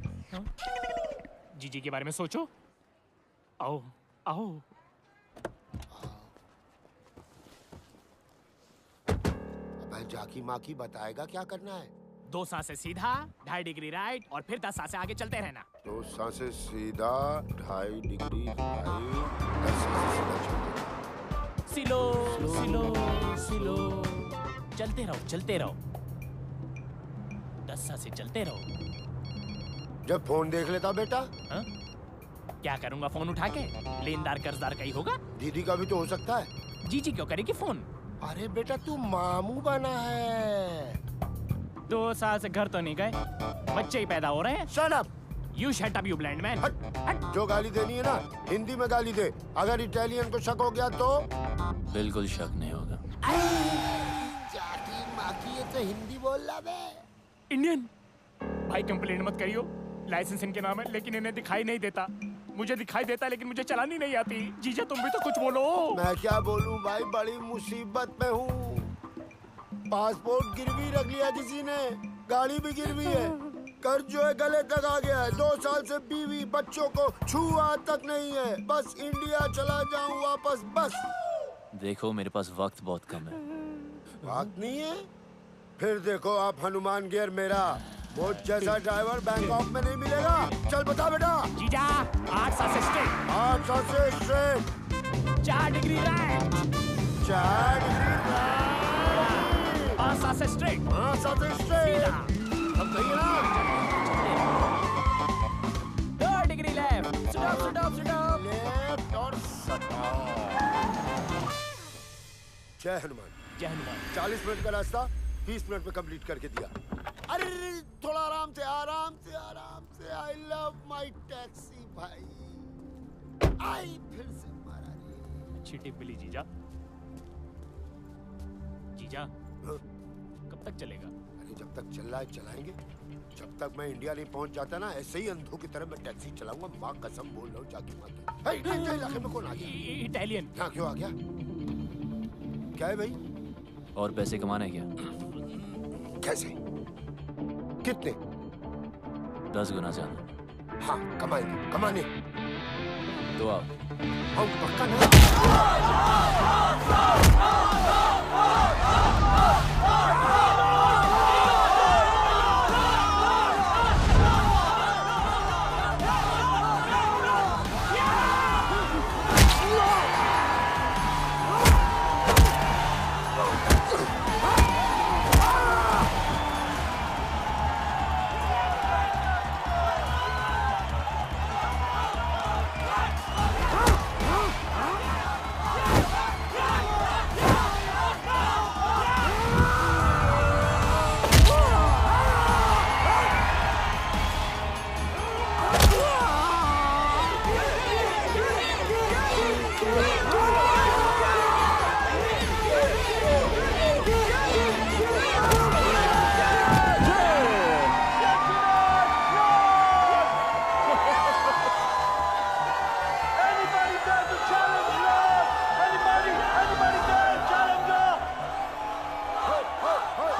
जीजी के बारे में सोचो। आओ आओ। अब जाकी माकी बताएगा क्या करना है। 2 सांसें सीधा, 2.5 डिग्री राइट और फिर 10 सांसें आगे चलते रहना। 2 सांसें सीधा, 2.5 डिग्री राइट, 10 सांसें सीधा चलते। सिलो सिलो सिलो। चलते रहो चलते रहो। 10 सांसें चलते रहो। जब फोन देख लेता बेटा? हा? क्या करूंगा फोन उठा के? लेनदार कर्जदार का ही होगा। दीदी का भी तो हो सकता है। जीजी क्यों करेगी फोन? अरे बेटा तू मामू बना है। 2 साल से घर तो नहीं गए, बच्चे ही पैदा हो रहे हैं। Shut up! You shut up, you blind man. हट। जो गाली देनी है ना हिंदी में गाली दे। अगर इटालियन को शक हो गया तो? बिल्कुल शक नहीं होगा। जाकी माकी ये तो हिंदी बोल रहा बे। इंडियन भाई कंप्लेंट मत करियो। लाइसेंस इनके नाम है लेकिन इन्हें दिखाई नहीं देता। मुझे दिखाई देता लेकिन मुझे चलानी नहीं आती। जीजा तुम भी तो कुछ बोलो। मैं क्या बोलूं भाई, बड़ी मुसीबत में हूँ। पासपोर्ट गिरवी रख लिया किसी ने, गाड़ी भी गिरवी है, कर्ज जो है गले तक आ गया है। 2 साल से बीवी बच्चों को छुआ तक नहीं है। बस इंडिया चला जाऊं वापस बस। देखो मेरे पास वक्त बहुत कम है। वक्त नहीं है? फिर देखो आप हनुमान गियर मेरा। वो जैसा ड्राइवर बैंकॉक में नहीं मिलेगा। चल बता बेटा। जीजा 8 सांसें स्ट्रेट। 8 सांसें straight. 4 degree right. 4 degree right. 5 सांसें स्ट्रेट। 5 सांसें स्ट्रेट। अब गई ना? 2 डिग्री लेफ्ट। स्टॉप। लेफ्ट और जय हनुमान। जय हनुमान। 40 मिनट का रास्ता 20 मिनट में कंप्लीट करके दिया। अरे थोड़ा आराम से। आई लव माई टैक्सी भाई। आई फिर से मारा रे। अच्छी टिप मिली जीजा। जीजा कब तक चलेगा? अरे जब तक चल रहा है चलाएंगे। जब तक मैं इंडिया नहीं पहुंच जाता ना ऐसे ही अंधों की तरह मैं टैक्सी चलाऊंगा। माँ कसम बोल रहा हूँ जाके माँ। इलाके में कौन आ गया? इटालियन। यहाँ क्यों आ गया? क्या है भाई? और पैसे कमाने क्या? कैसे? कितने? 10 गुना ज्यादा। हाँ कमाने। तो आओ। हम पक्का ना।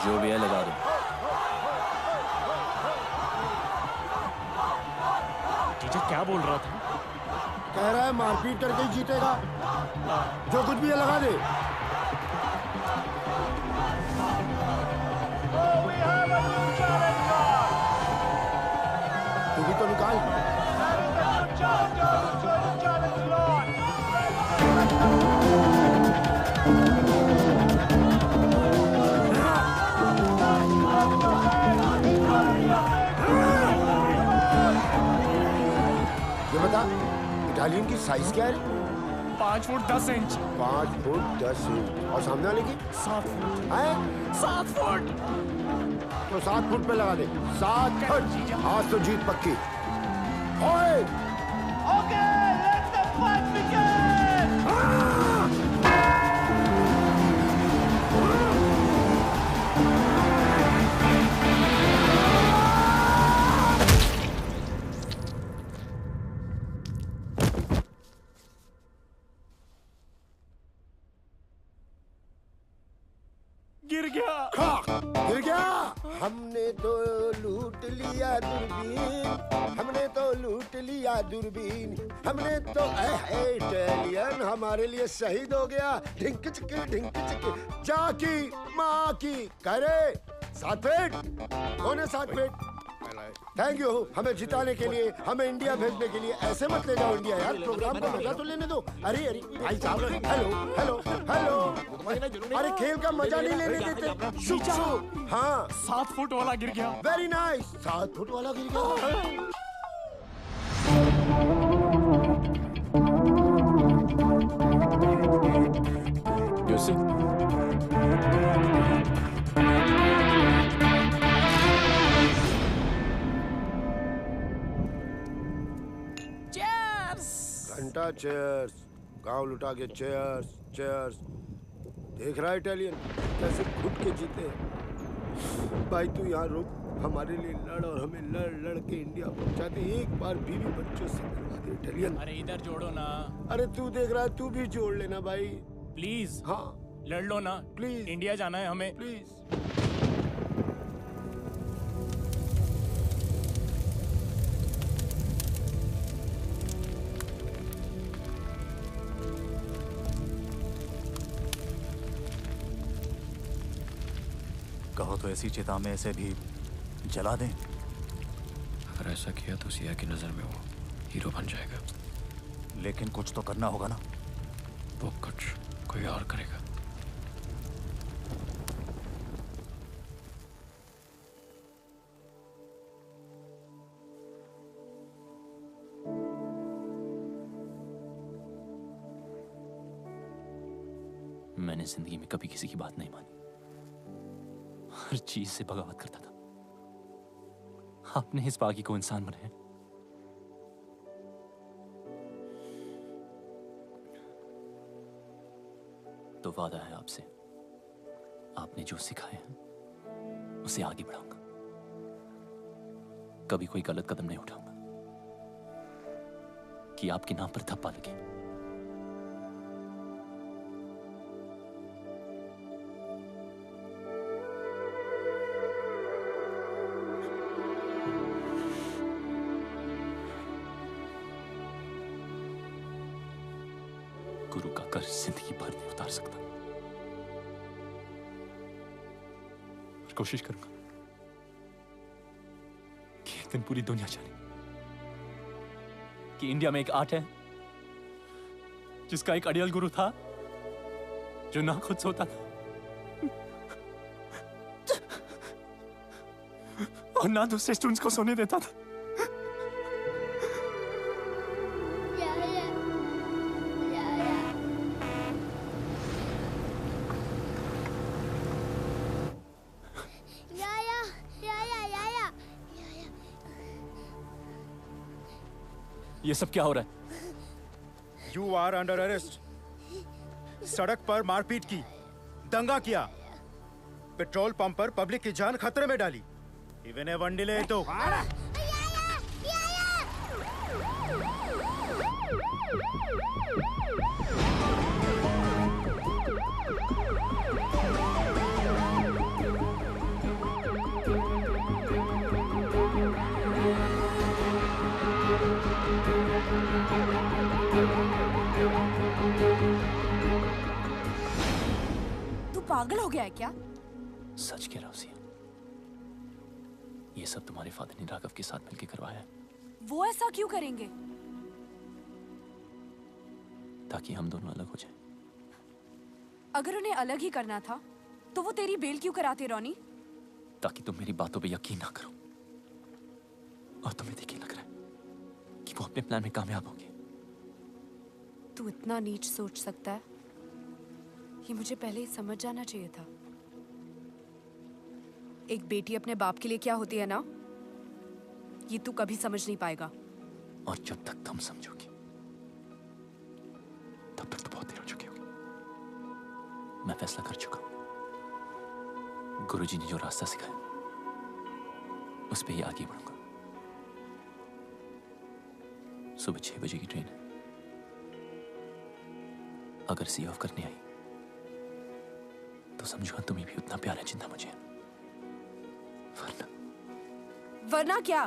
जो भी है लगा दो। टीचर क्या बोल रहा था? कह रहा है मारपीट करके ही जीतेगा। जो कुछ भी है लगा दे। तू भी तो निकाल। ये बता इटालियन की साइज क्या है? 5 फुट 10 इंच। 5 foot 10 inch. और सामने वाले की 7 फुट। है 7 फुट। तो 7 फुट पे लगा दे। 7 फुट। आज तो जीत पक्की। ओए okay, let the fight begin. गिर गया। गिर गया। हमने तो लूट लिया दूरबीन, हमने तो लूट लिया दूरबीन, हमने तो इटालियन हमारे लिए शहीद हो गया। ढिंक चिकी जाकी माँ की करे 7 फीट। कौन है 7 फीट? थैंक यू हमें जिताने के लिए, हमें इंडिया भेजने के लिए। ऐसे मत ले जाओ इंडिया यार, प्रोग्राम को मजा तो लेने दो। अरे अरे भाई साहब, हेलो हेलो हेलो। अरे खेल का मजा नहीं लेने देते। हाँ 7 फुट वाला गिर गया। Very nice. 7 फुट वाला गिर गया। घंटा चेयर्स, गांव लुटा के चेयर्स चेयर्स। देख रहा है इटालियन कैसे घुट के जीते। भाई तू यहाँ रुक, हमारे लिए लड़ और हमें लड़ लड़ के इंडिया पहुंचाते। एक बार बीवी बच्चों से मिलवा दे इटालियन। अरे इधर जोड़ो ना। अरे तू देख रहा है, तू भी जोड़ लेना भाई प्लीज। हाँ लड़ लो ना प्लीज। इंडिया जाना है हमें प्लीज। कहो तो ऐसी चिता में ऐसे भी जला दें। अगर ऐसा किया तो सिया की नजर में वो हीरो बन जाएगा। लेकिन कुछ तो करना होगा ना। वो कुछ कोई और करेगा। मैंने जिंदगी में कभी किसी की बात नहीं मानी, हर चीज से बगावत करता था। आपने इस बागी को इंसान बनाया। तो वादा है आपसे, आपने जो सिखाया है उसे आगे बढ़ाऊंगा। कभी कोई गलत कदम नहीं उठाऊंगा कि आपके नाम पर थप्पा लगे। गुरु का कर्ज जिंदगी भर नहीं उतार सकता, और कोशिश करूंगा कि एक दिन पूरी दुनिया जाने कि इंडिया में एक आर्ट है जिसका एक अड़ियल गुरु था जो ना खुद सोता था और ना दूसरे स्टूडेंट्स को सोने देता था। ये सब क्या हो रहा है? You are under arrest. सड़क पर मारपीट की, दंगा किया, पेट्रोल पंप पर पब्लिक की जान खतरे में डाली। इवन ए वंडिले तो तू पागल हो गया है क्या? सच कह रहा हूं सिया, ये सब तुम्हारे फादर ने राघव के साथ मिलकर करवाया है, वो ऐसा क्यों करेंगे? ताकि हम दोनों अलग हो जाएं। अगर उन्हें अलग ही करना था तो वो तेरी बेल क्यों कराते रोनी? ताकि तुम मेरी बातों पे यकीन ना करो और तुम्हें देखिए लग रहा है कि वो अपने प्लान में कामयाब होंगे। तू इतना नीच सोच सकता है, ये मुझे पहले ही समझ जाना चाहिए था। एक बेटी अपने बाप के लिए क्या होती है ना, ये तू कभी समझ नहीं पाएगा। और जब तक तुम समझोगी तब तक तो बहुत देर हो चुकी होगी। मैं फैसला कर चुका हूं। गुरुजी ने जो रास्ता सिखाया उस पे ही आगे बढ़ूंगा। सुबह 6 बजे की ट्रेन है। अगर सी ऑफ करने आई तो समझो तुम्हें भी उतना प्यार है जितना मुझे है। वरना क्या?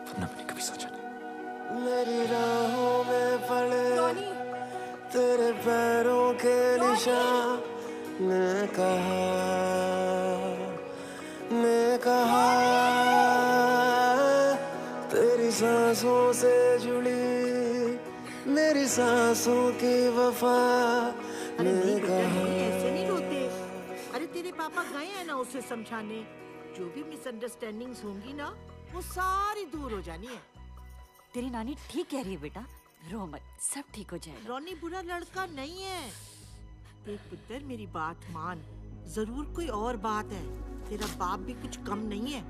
वरना मैंने कभी सोचा नहीं। मेरी राहों में पड़े तेरे पैरों के निशान, ने कहा तेरी सांसों से जुड़ी मेरी सांसों की वफा, ने कहा। ऐसे नहीं रोते। अरे तेरे पापा गए हैं ना उसे समझाने। जो भी मिसअंडरस्टैंडिंग्स होंगी ना वो सारी दूर हो जानी है। तेरी नानी ठीक कह रही है बेटा, रो मत, सब ठीक हो जाएगा। रोनी बुरा लड़का नहीं है। देख पुत्र, मेरी बात मान, जरूर कोई और बात है। तेरा बाप भी कुछ कम नहीं है।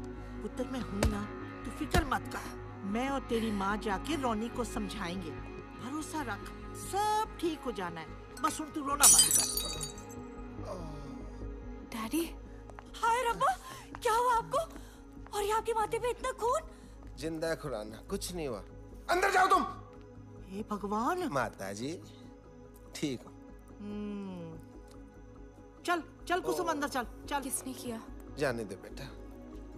पुत्र मैं हूं ना, तू फिक्र मत कर। मैं और तेरी माँ जाके रोनी को समझाएंगे। भरोसा रख, सब ठीक हो जाना है। बस उन तू रोना बंद कर। डैडी, हाय रब्बा, क्या हुआ आपको? और ये आपके माथे पे इतना खून? जिंदा है खुराना, कुछ नहीं हुआ। अंदर जाओ तुम। हे भगवान। माता जी ठीक हो? चल चल कुसुम अंदर चल चल। किसने किया? जाने दे बेटा।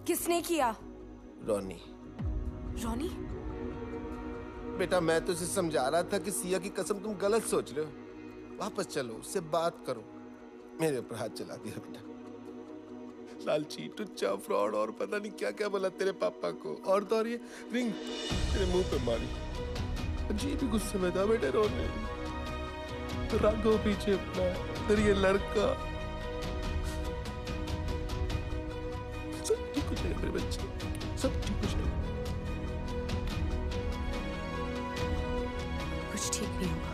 किसने किया? रोनी। रोनी? बेटा मैं तुझे समझा रहा था कि सिया की कसम तुम गलत सोच रहे हो। वापस चलो, उससे बात करो। मेरे ऊपर हाथ चला दिया बेटा। लालची, टुच्चा, फ्रॉड और पता नहीं क्या क्या बोला तेरे पापा को। और तो और ये रिंग तेरे मुंह पे मारी। अजीब ही गुस्से में था बेटे रोने। राघव पीछे अपना तेरे ये लड़का। सब ठीक हो जाएगा मेरे बच्चे, सब ठीक हो जाएगा। कुछ ठीक नहीं होगा।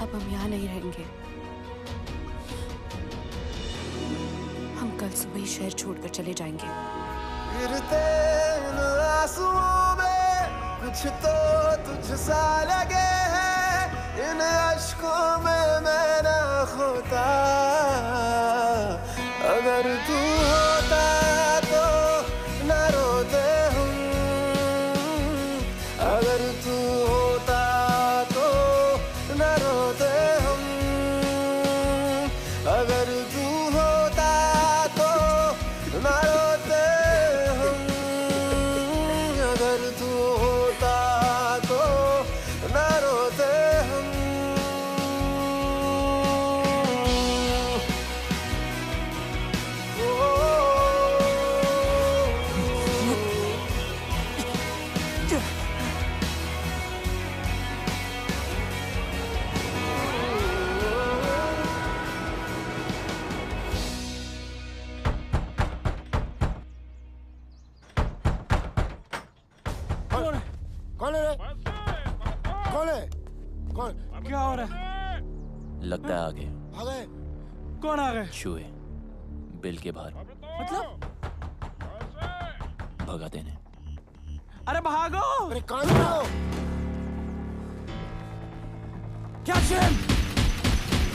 अब हम यहाँ नहीं रहेंगे। हम कल सुबह ही शहर छोड़कर चले जाएंगे। गिरते इन आंसुओं में कुछ तो तुझसा लगे है। इन अश्कों में मैं ना खोता। अगर तू होता तो न रोते हम। अगर तू होता तो न रोते हम। अगर तू होता तो न रोते हम। अगर तू होता तो न रोते हम। कौन है रे? कौन है? कौन? क्या हो रहा है? लगता है आ गए। आ गए? कौन आ गए? चूहे बिल के बाहर मतलब? भगा देने। अरे भागो! अरे कौन हो? क्या शेम?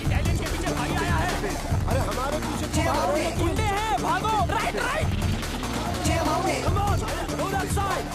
इटालियन के पीछे भाई आया है। अरे हमारे पीछे गुंडे हैं, भागो! Right right. Come on, go that side.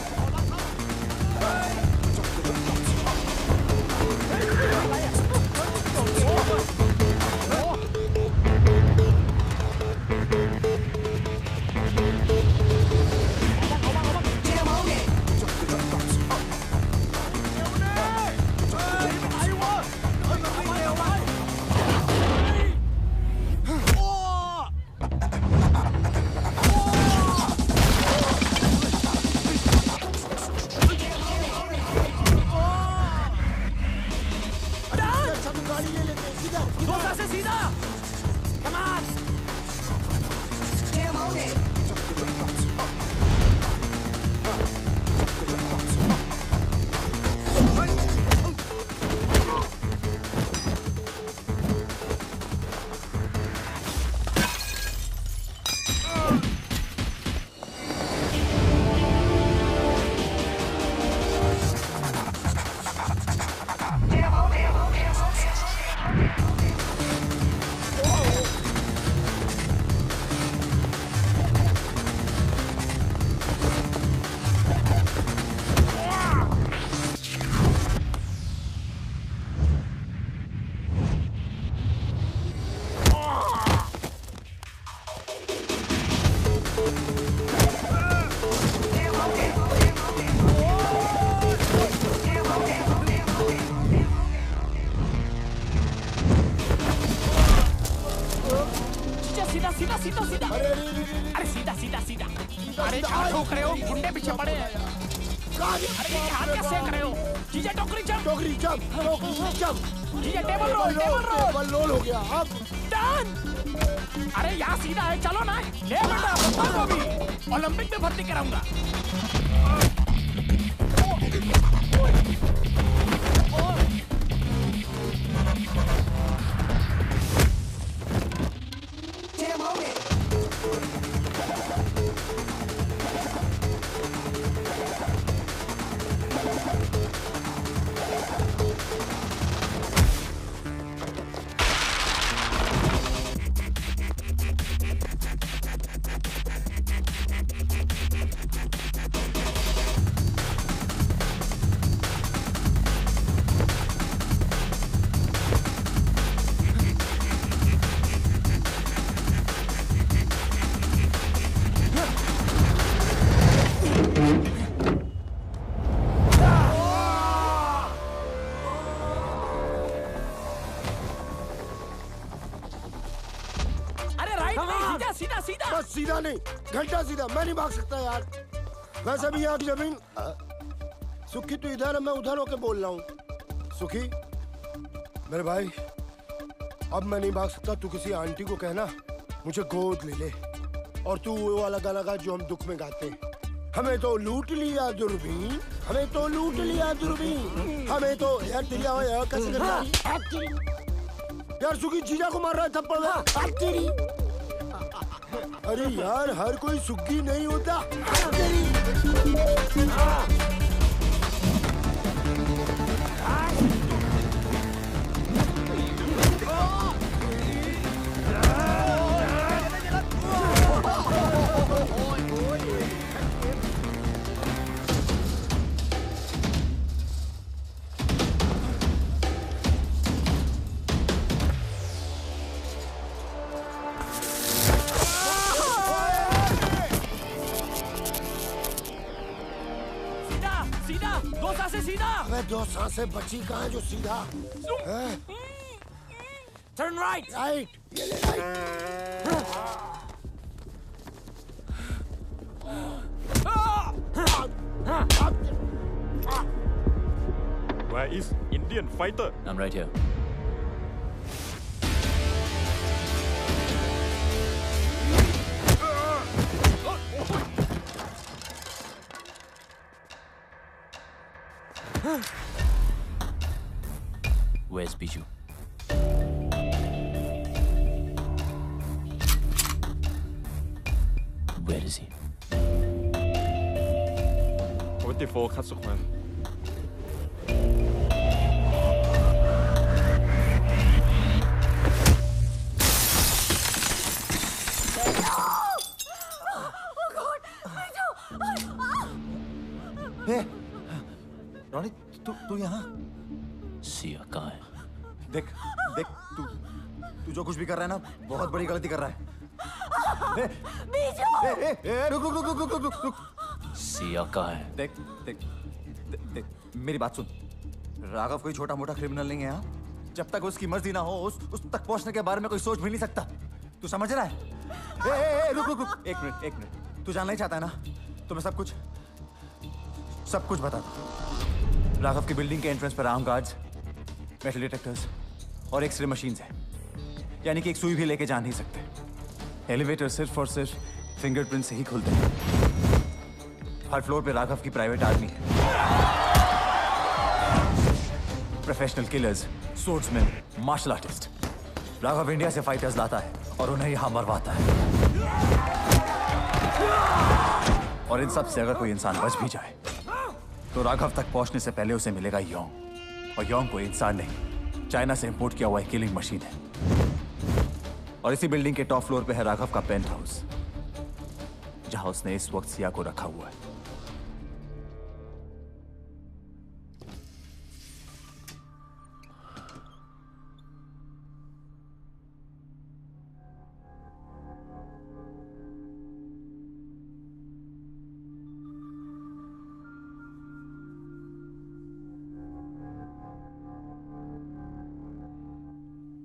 ठोक रहे हो? गुंडे पीछे पड़े हैं। अरे ये हाथ क्या सेक रहे हो? जीजा टोकरी जंप। टोकरी जंप। जीजा टेबल रोल। टेबल रोल हो गया। अब डन। अरे यहाँ सीधा है, चलो ना। ले बेटा पप्पा को भी ओलंपिक में भर्ती कराऊंगा। बस सीधा नहीं, घंटा सीधा। मैं नहीं भाग सकता यार। वैसे भी यहाँ की जमीन। सुखी तू इधर है, मैं उधर होके बोल रहा हूँ। सुखी मेरे भाई, अब मैं नहीं भाग सकता। तू किसी आंटी को कहना मुझे गोद ले ले, और तू वो वाला गाना गा जो हम दुख में गाते हैं। हमें तो लूट लिया दूरबीन, हमें तो लूट लिया दूरबीन, हमें तो यार तेरी आवाज़ कैसे कर रहा है? यार सुखी जीजा को मार रहा है थप्पड़ में। अरे यार हर कोई सुखी नहीं होता। दो सांसें बची कहाँ है जो सीधा? Turn right. राइट, ये ले right. Where is Indian fighter? I'm right here. Where's Biju? Where is he? 44 คัดสุขมัน Ronnie तू यहाँ? सिया कहाँ है? देख देख तू जो कुछ भी कर रहा है ना, बहुत बड़ी गलती कर रहा है। रुक। सिया कहाँ है? देख मेरी बात सुन। राघव कोई छोटा मोटा क्रिमिनल नहीं है यहाँ। जब तक उसकी मर्जी ना हो उस तक पहुंचने के बारे में कोई सोच भी नहीं सकता। तू समझ रहा है? रुक एक मिनट। तू जानना ही चाहता है ना, तो मैं सब कुछ बता दूं। राघव की बिल्डिंग के एंट्रेंस पर आर्म गार्ड्स, मेटल डिटेक्टर्स और एक्सरे मशीन्स हैं। यानी कि एक सुई भी लेके जा नहीं सकते। एलिवेटर सिर्फ और सिर्फ फिंगरप्रिंट से ही खुलते हैं। हर फ्लोर पे राघव की प्राइवेट आर्मी है। Professional killers, swordsman, martial artist. Raghav India से फाइटर्स लाता है और उन्हें यहां मरवाता है। और इन सब से अगर कोई इंसान बच भी जाए तो राघव तक पहुंचने से पहले उसे मिलेगा योंग। और योंग कोई इंसान नहीं, चाइना से इंपोर्ट किया हुआ एक किलिंग मशीन है। और इसी बिल्डिंग के टॉप फ्लोर पे है राघव का पेंट हाउस, जहां उसने इस वक्त सिया को रखा हुआ है।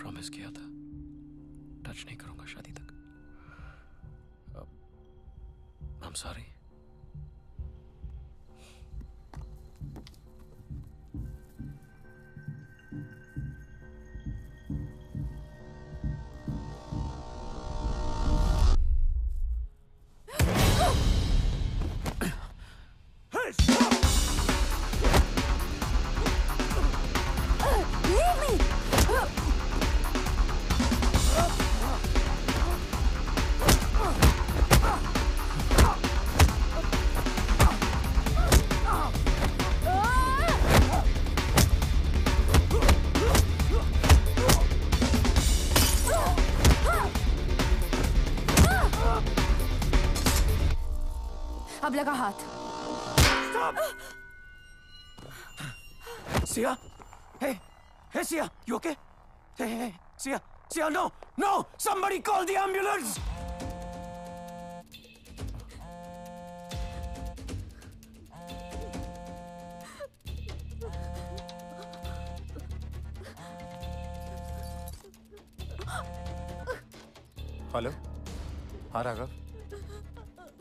प्रॉमिस किया था टच नहीं करूंगा शादी तक। I'm sorry. लगा हाथ। Sia? Hey, Sia, you okay? Hey, Sia, no! Somebody call the ambulance! Hello, हाँ राघव।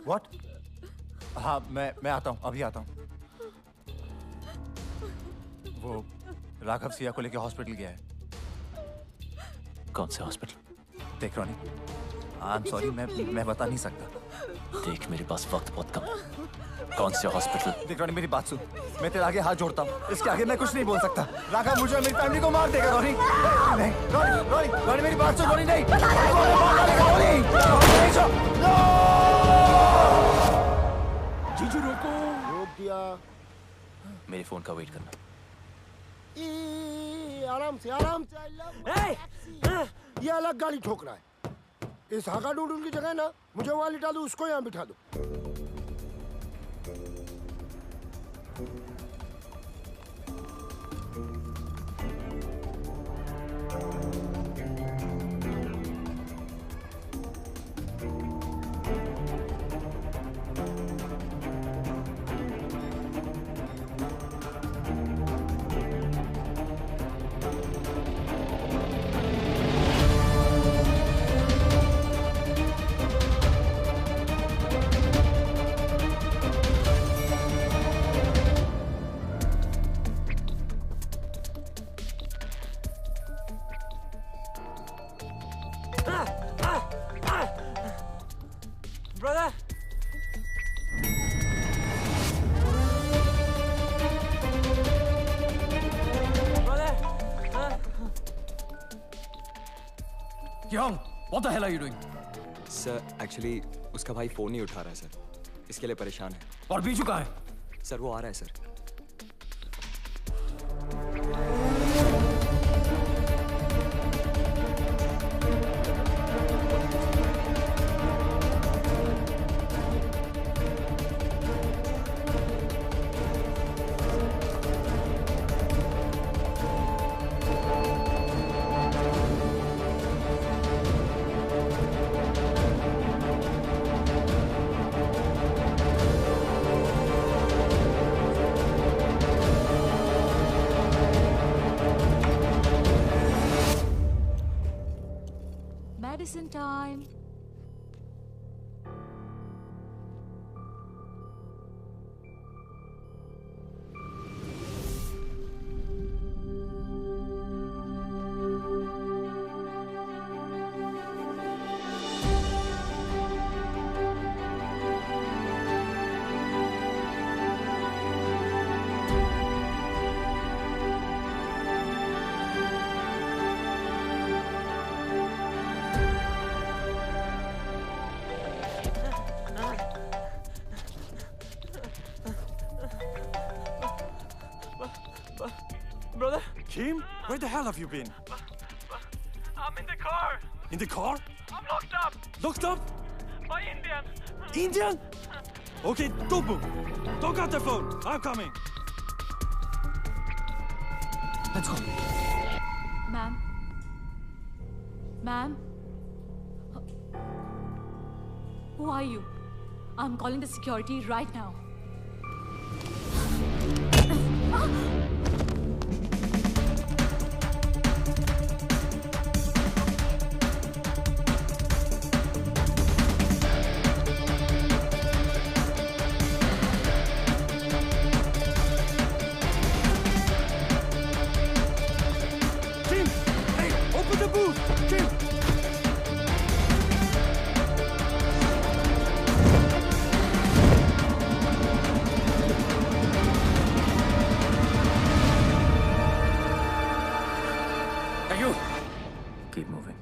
What? हाँ मैं आता हूँ, अभी आता हूँ। वो राघव सिया को लेके हॉस्पिटल गया है। कौन से हॉस्पिटल? देख रोनी, आई एम सॉरी, मैं बता नहीं सकता। देख मेरे पास वक्त बहुत कम है। कौन से हॉस्पिटल? देख रोनी, मेरी बात सुन, मैं तेरे आगे हाथ जोड़ता हूँ, इसके आगे मैं कुछ नहीं बोल सकता। राघव मुझे और मेरी फैमिली को मार देगा। रोनी नहीं, रोनी मेरी बात सुन। रोनी नहीं, जीजू रोको। रोक दिया। मेरे फोन का वेट करना। आराम से ये अलग गाड़ी ठोक रहा है। इस हाका डूडूल की जगह ना मुझे वहां लिटा दो, उसको यहाँ बिठा दो। Young, what the hell are you doing? Sir actually उसका भाई फोन नहीं उठा रहा है सर, इसके लिए परेशान है। और बीजू कहाँ है? सर वो आ रहा है sir. Medicine time. Brother? Kim? Where the hell have you been? I'm in the car. In the car? I'm locked up. Locked up? By Indian. Indian? Okay, don't move. Don't cut the phone. I'm coming. Let's go. Ma'am. Ma'am. Who are you? I'm calling the security right now. Keep moving.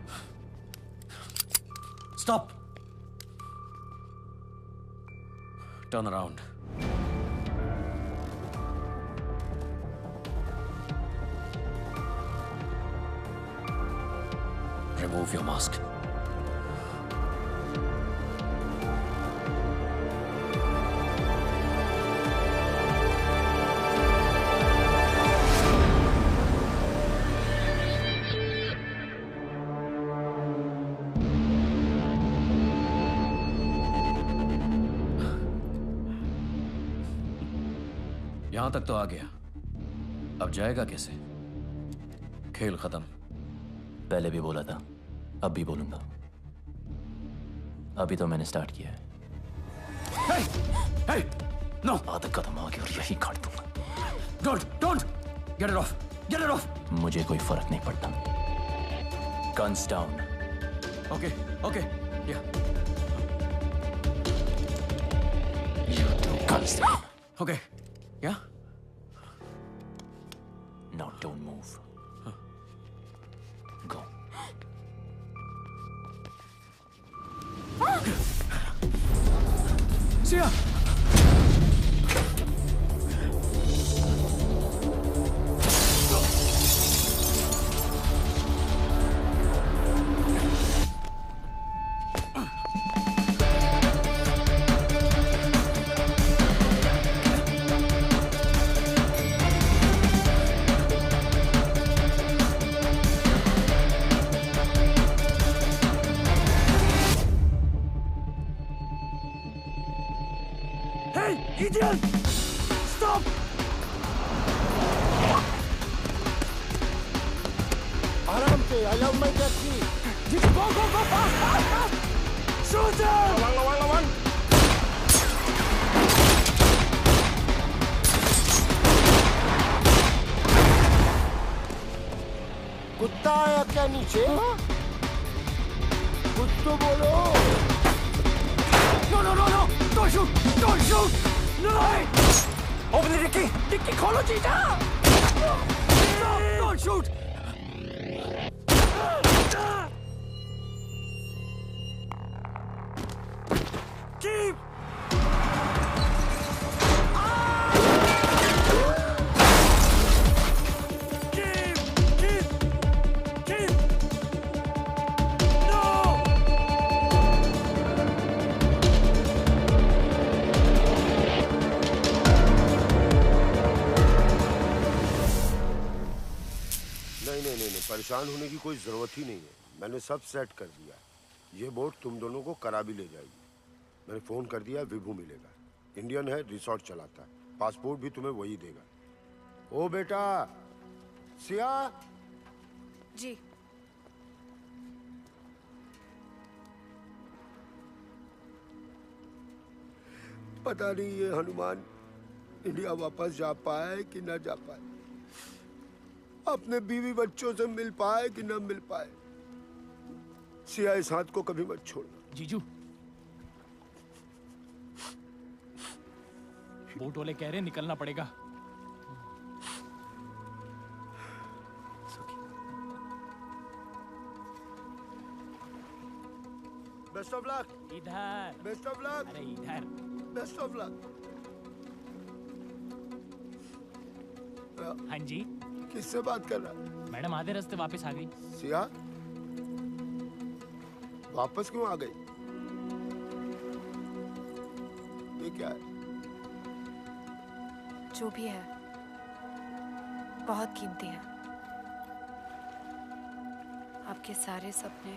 Stop. Turn around. Remove your mask. यहां तक तो आ गया, अब जाएगा कैसे? खेल खत्म। पहले भी बोला था, अब भी बोलूंगा। अभी तो मैंने स्टार्ट किया है। Hey! No! आधा कदम आगे और यही काट दूंगा। Don't! Get it off! Get it off! मुझे कोई फर्क नहीं पड़ता। Guns down. Okay. Yeah. You two guns down. Okay. Yeah? Now don't move. Go. Sia! Idiot! Stop! आराम से, I love my taxi. Go, fast! Shoot him! लवण. कुत्ता आया क्या नीचे? कुछ तो बोलो. No! Don't shoot! No! Open the dicky! Dicky, खोलो जीजा! Stop! Don't shoot! Keep! नहीं, परेशान होने की कोई जरूरत ही नहीं है। मैंने सब सेट कर दिया। ये बोट तुम दोनों को करा भी ले जाएगी। मैंने फोन कर दिया, विभू मिलेगा। इंडियन है, रिसोर्ट चलाता है। पासपोर्ट भी तुम्हें वही देगा। ओ बेटा, सिया। जी। पता नहीं ये हनुमान इंडिया वापस जा पाए कि ना जा पाए, अपने बीवी बच्चों से मिल पाए कि ना मिल पाए। सिया, इस हाथ को कभी मत छोड़ना। जीजू, बोट वाले कह रहे निकलना पड़ेगा। Best of luck. इधर। Best of luck. अरे इधर। Best of luck. हाँ जी। किससे बात कर रहा? मैडम आधे रास्ते वापस आ गई। सिया, वापस क्यों आ गई? ये क्या है? जो भी है बहुत कीमती है। आपके सारे सपने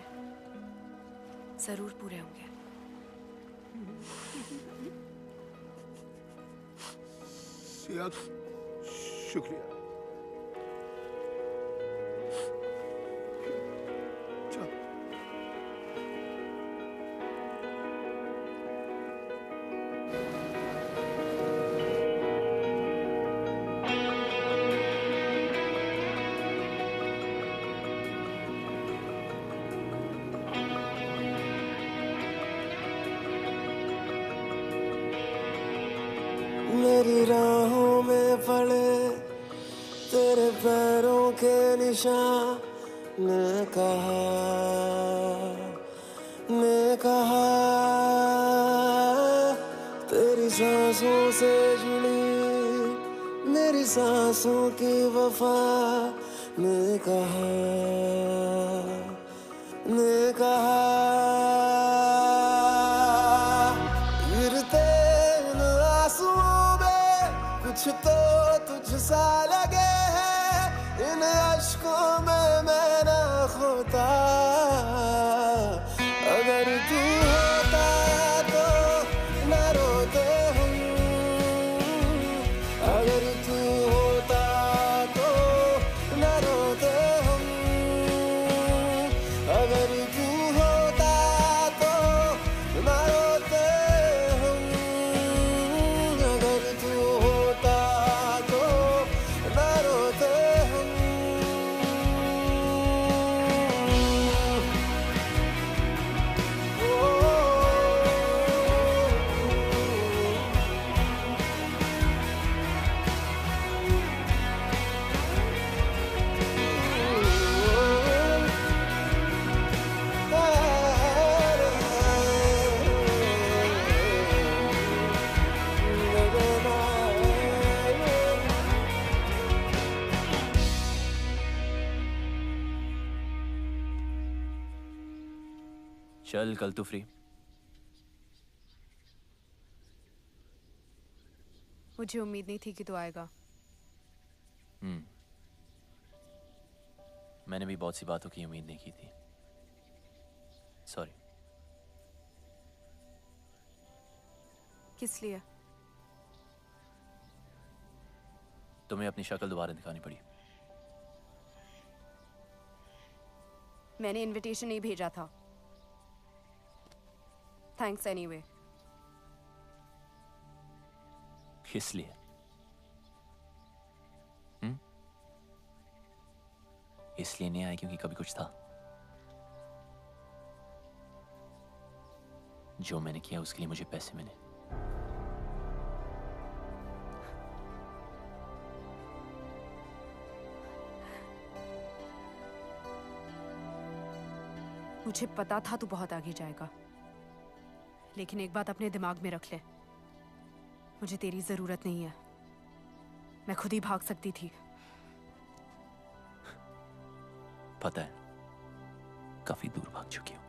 जरूर पूरे होंगे। सिया, शुक्रिया। मेरी राहों में पड़े तेरे पैरों के निशान, ने कहा तेरी सांसों से जुड़ी मेरी सांसों की वफा, ने कहा गिरते इन आंसुओं में कुछ तो तुझसा लगे है, इन अश्कों में मैं ना खोता। अगर तू होता तो न रोते हम, अगर चल कल तू फ्री? मुझे उम्मीद नहीं थी कि तू आएगा। मैंने भी बहुत सी बातों की उम्मीद नहीं की थी। सॉरी। किस लिए? तुम्हें अपनी शक्ल दोबारा दिखानी पड़ी। मैंने इनविटेशन नहीं भेजा था। Thanks anyway. किस लिए? इसलिए नहीं आया क्योंकि कभी कुछ था। जो मैंने किया उसके लिए मुझे पैसे मिले। मुझे पता था तू बहुत आगे जाएगा, लेकिन एक बात अपने दिमाग में रख ले, मुझे तेरी जरूरत नहीं है। मैं खुद ही भाग सकती थी। पता है, काफी दूर भाग चुकी हूं।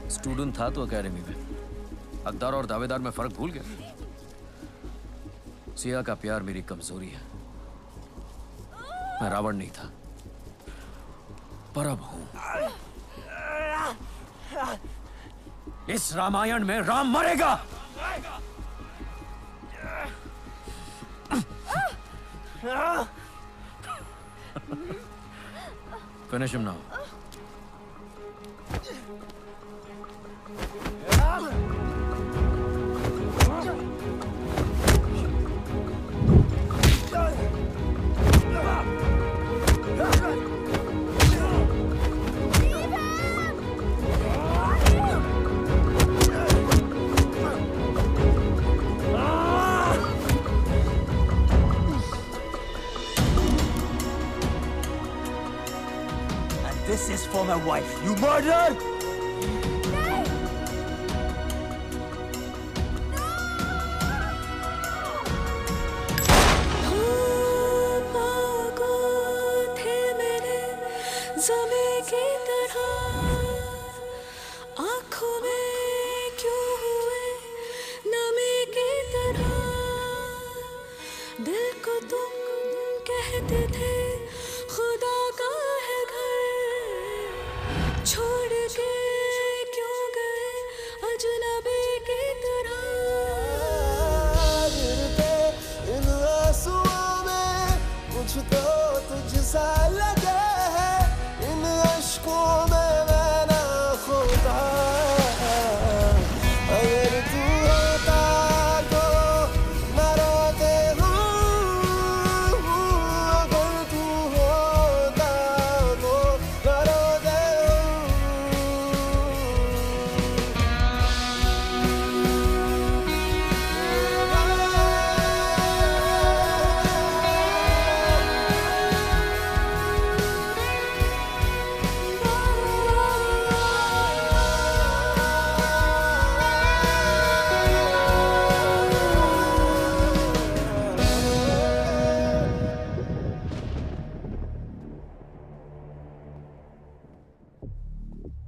स्टूडेंट था तो अकेडमी में, हकदार और दावेदार में फर्क भूल गया। सिया का प्यार मेरी कमजोरी है। मैं रावण नहीं था, पर अब हूं। इस रामायण में राम मरेगा। Finish him now. my wife. You murdered!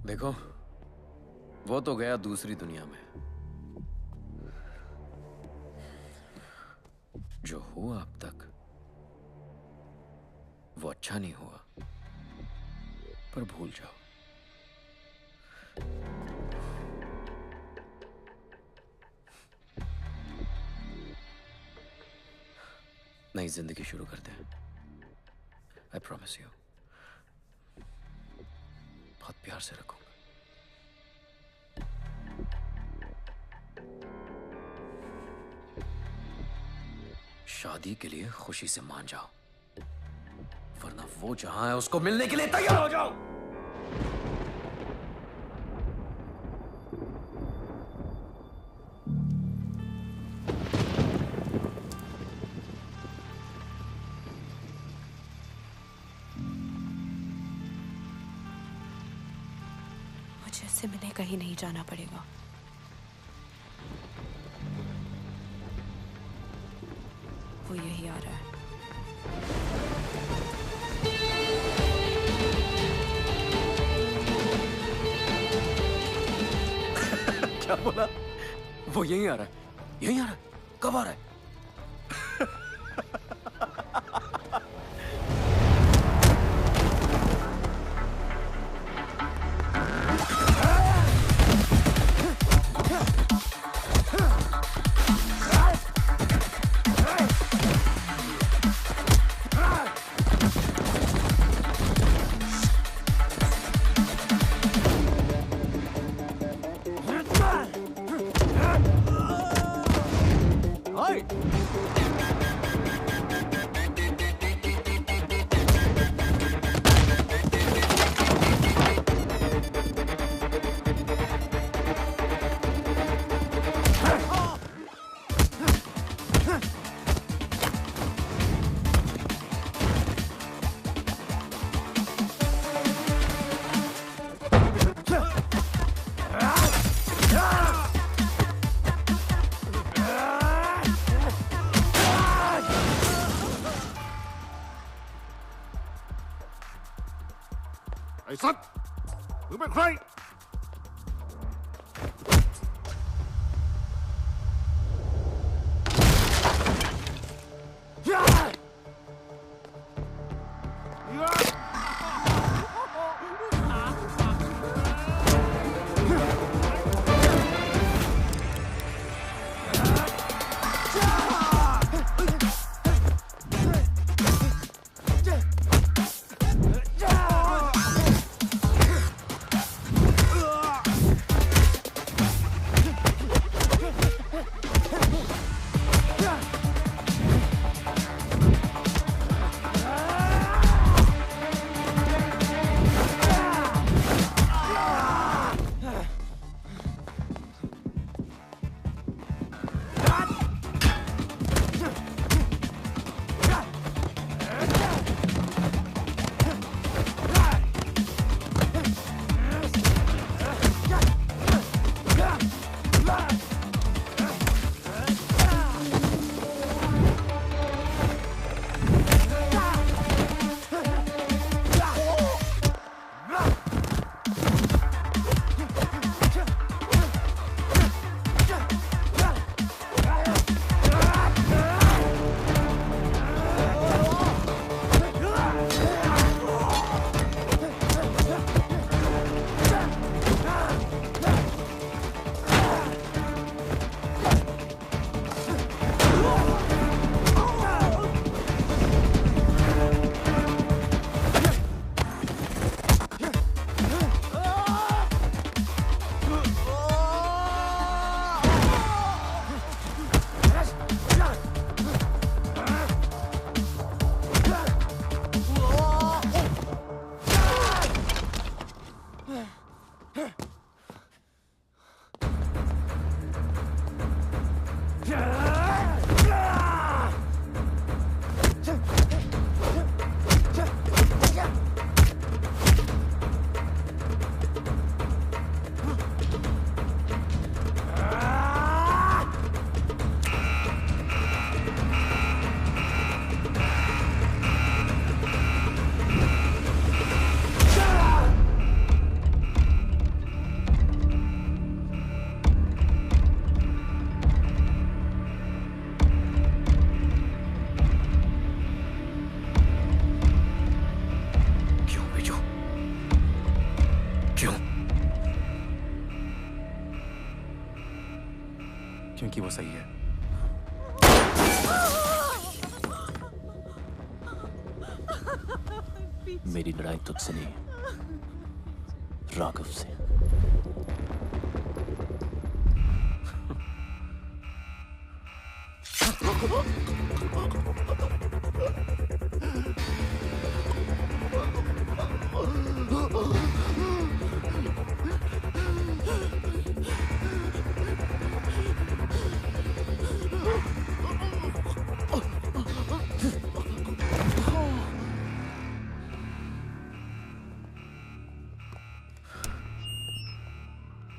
देखो, वो तो गया दूसरी दुनिया में। जो हुआ अब तक वो अच्छा नहीं हुआ, पर भूल जाओ। नई जिंदगी शुरू करते हैं। आई प्रॉमिस यू, बहुत प्यार से रखूंगा। शादी के लिए खुशी से मान जाओ, वरना वो जहां है उसको मिलने के लिए तैयार हो जाओ। मुझे इससे मिलने कहीं नहीं जाना पड़ेगा। वो यही आ रहा है। क्या बोला? वो यहीं आ रहा है। यहीं आ रहा है? कब आ रहा है? हाय क्योंकि वो सही है। मेरी लड़ाई तुझसे नहीं, राघव से।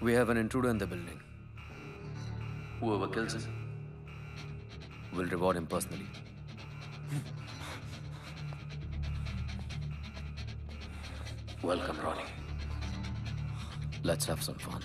We have an intruder in the building. Whoever kills him will reward him personally. Welcome, Ronnie. Let's have some fun.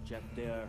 Check there.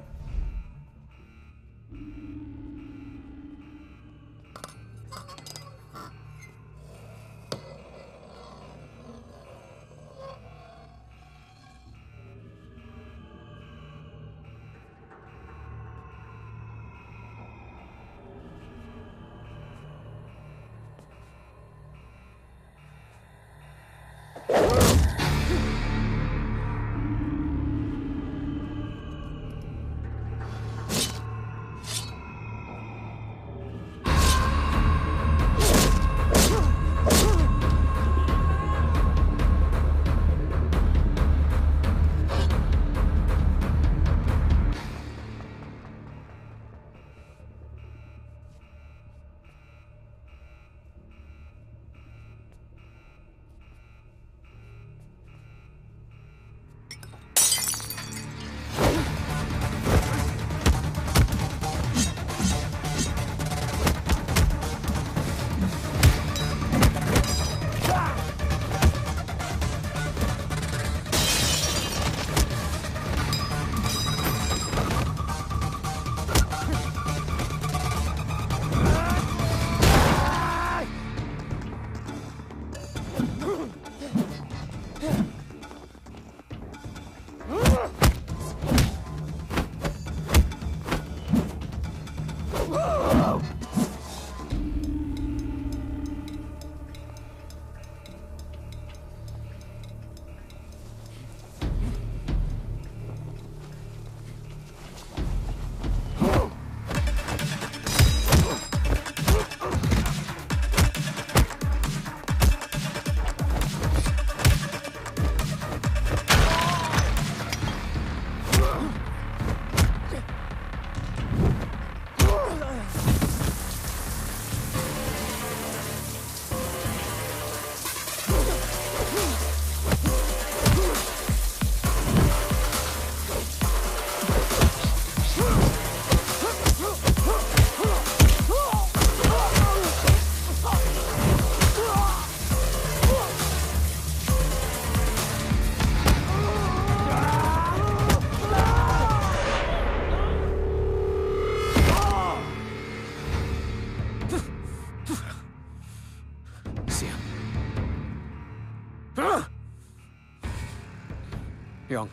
Young.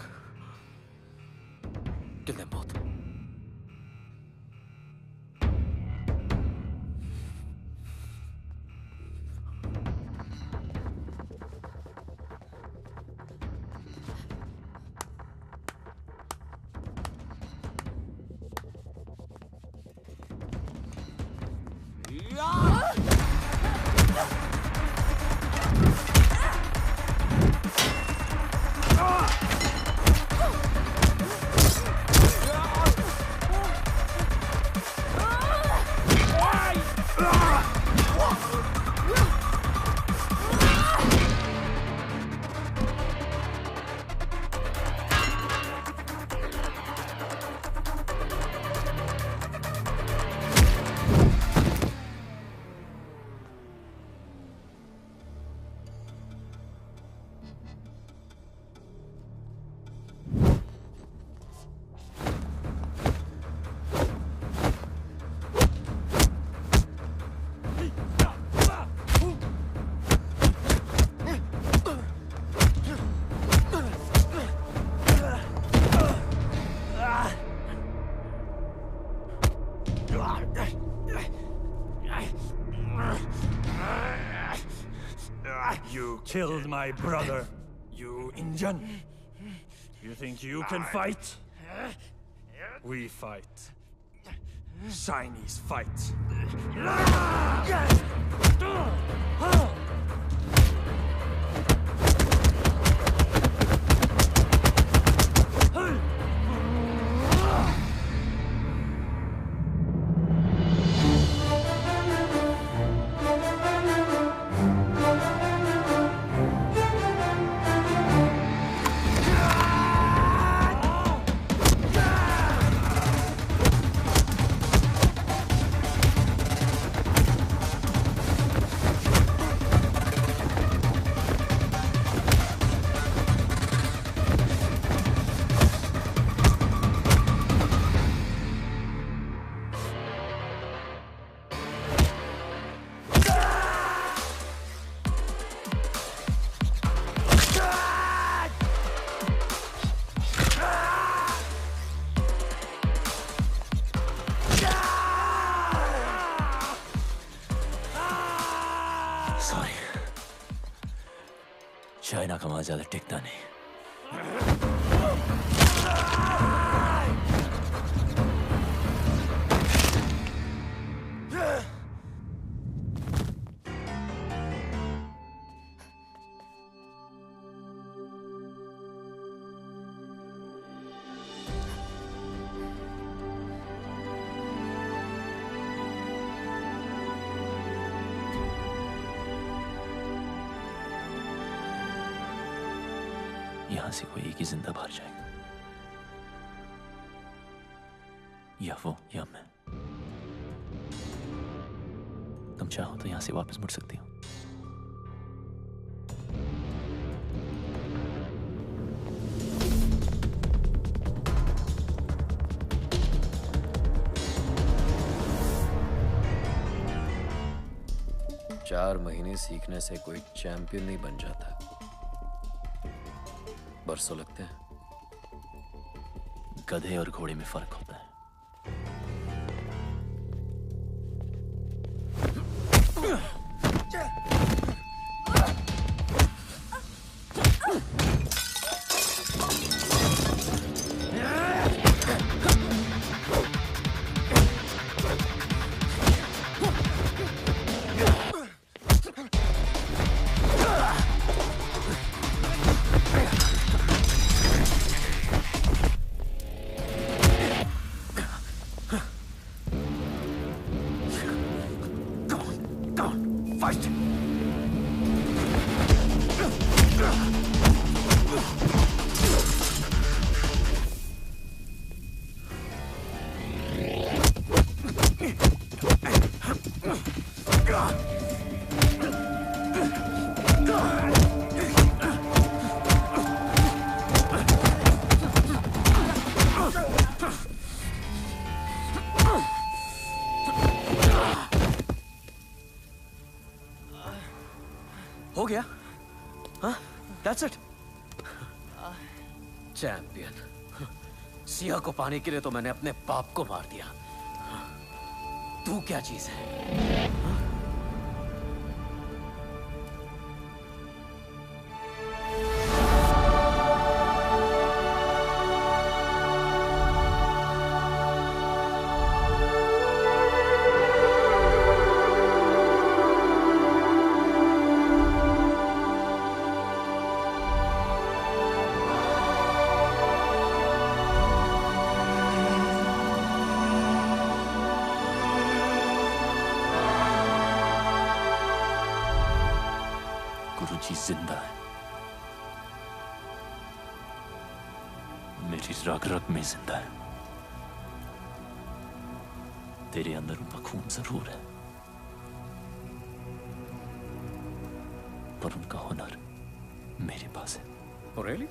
Kill them both. killed my brother. You Indian. You think you can fight? We fight. Chinese fight. China का माल ज्यादा टिकता नहीं। यहां से कोई एक ही जिंदा बाहर जाएगा, या वो या मैं। तुम चाहो तो यहां से वापस मुड़ सकती हो। चार महीने सीखने से कोई चैंपियन नहीं बन जाता, बरसों लगते हैं। गधे और घोड़े में फर्क होता है। हो गया? हाँ? That's it. चैंपियन। सिया को पाने के लिए तो मैंने अपने बाप को मार दिया। तू क्या चीज है? गुरुजी जिंदा है, मेरी रग रग में जिंदा है। तेरे अंदर उनका खून जरूर है, पर उनका हुनर मेरे पास है। Oh, really?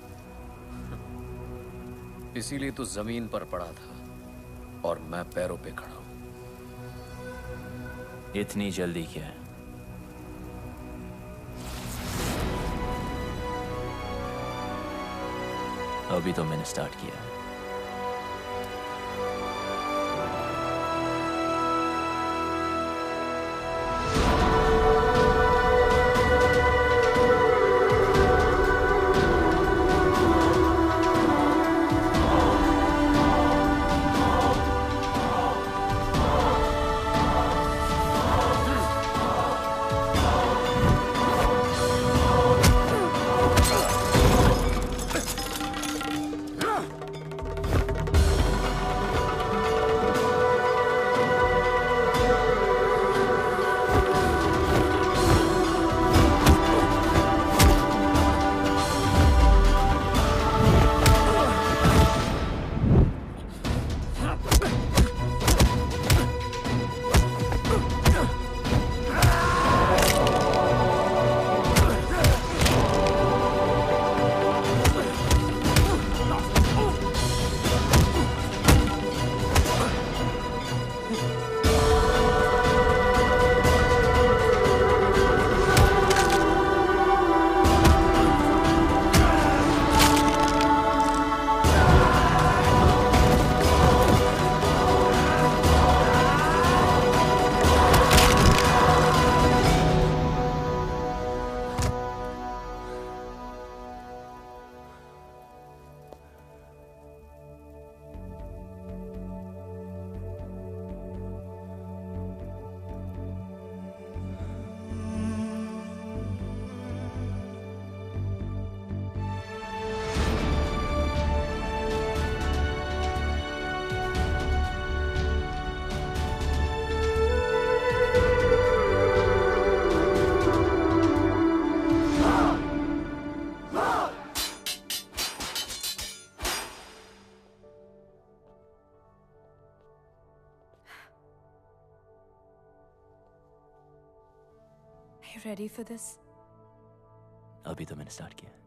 इसीलिए तो जमीन पर पड़ा था और मैं पैरों पे खड़ा हूं। इतनी जल्दी क्या है? अभी तो मैंने स्टार्ट किया है। you ready for this? अभी तो मैंने स्टार्ट किया है।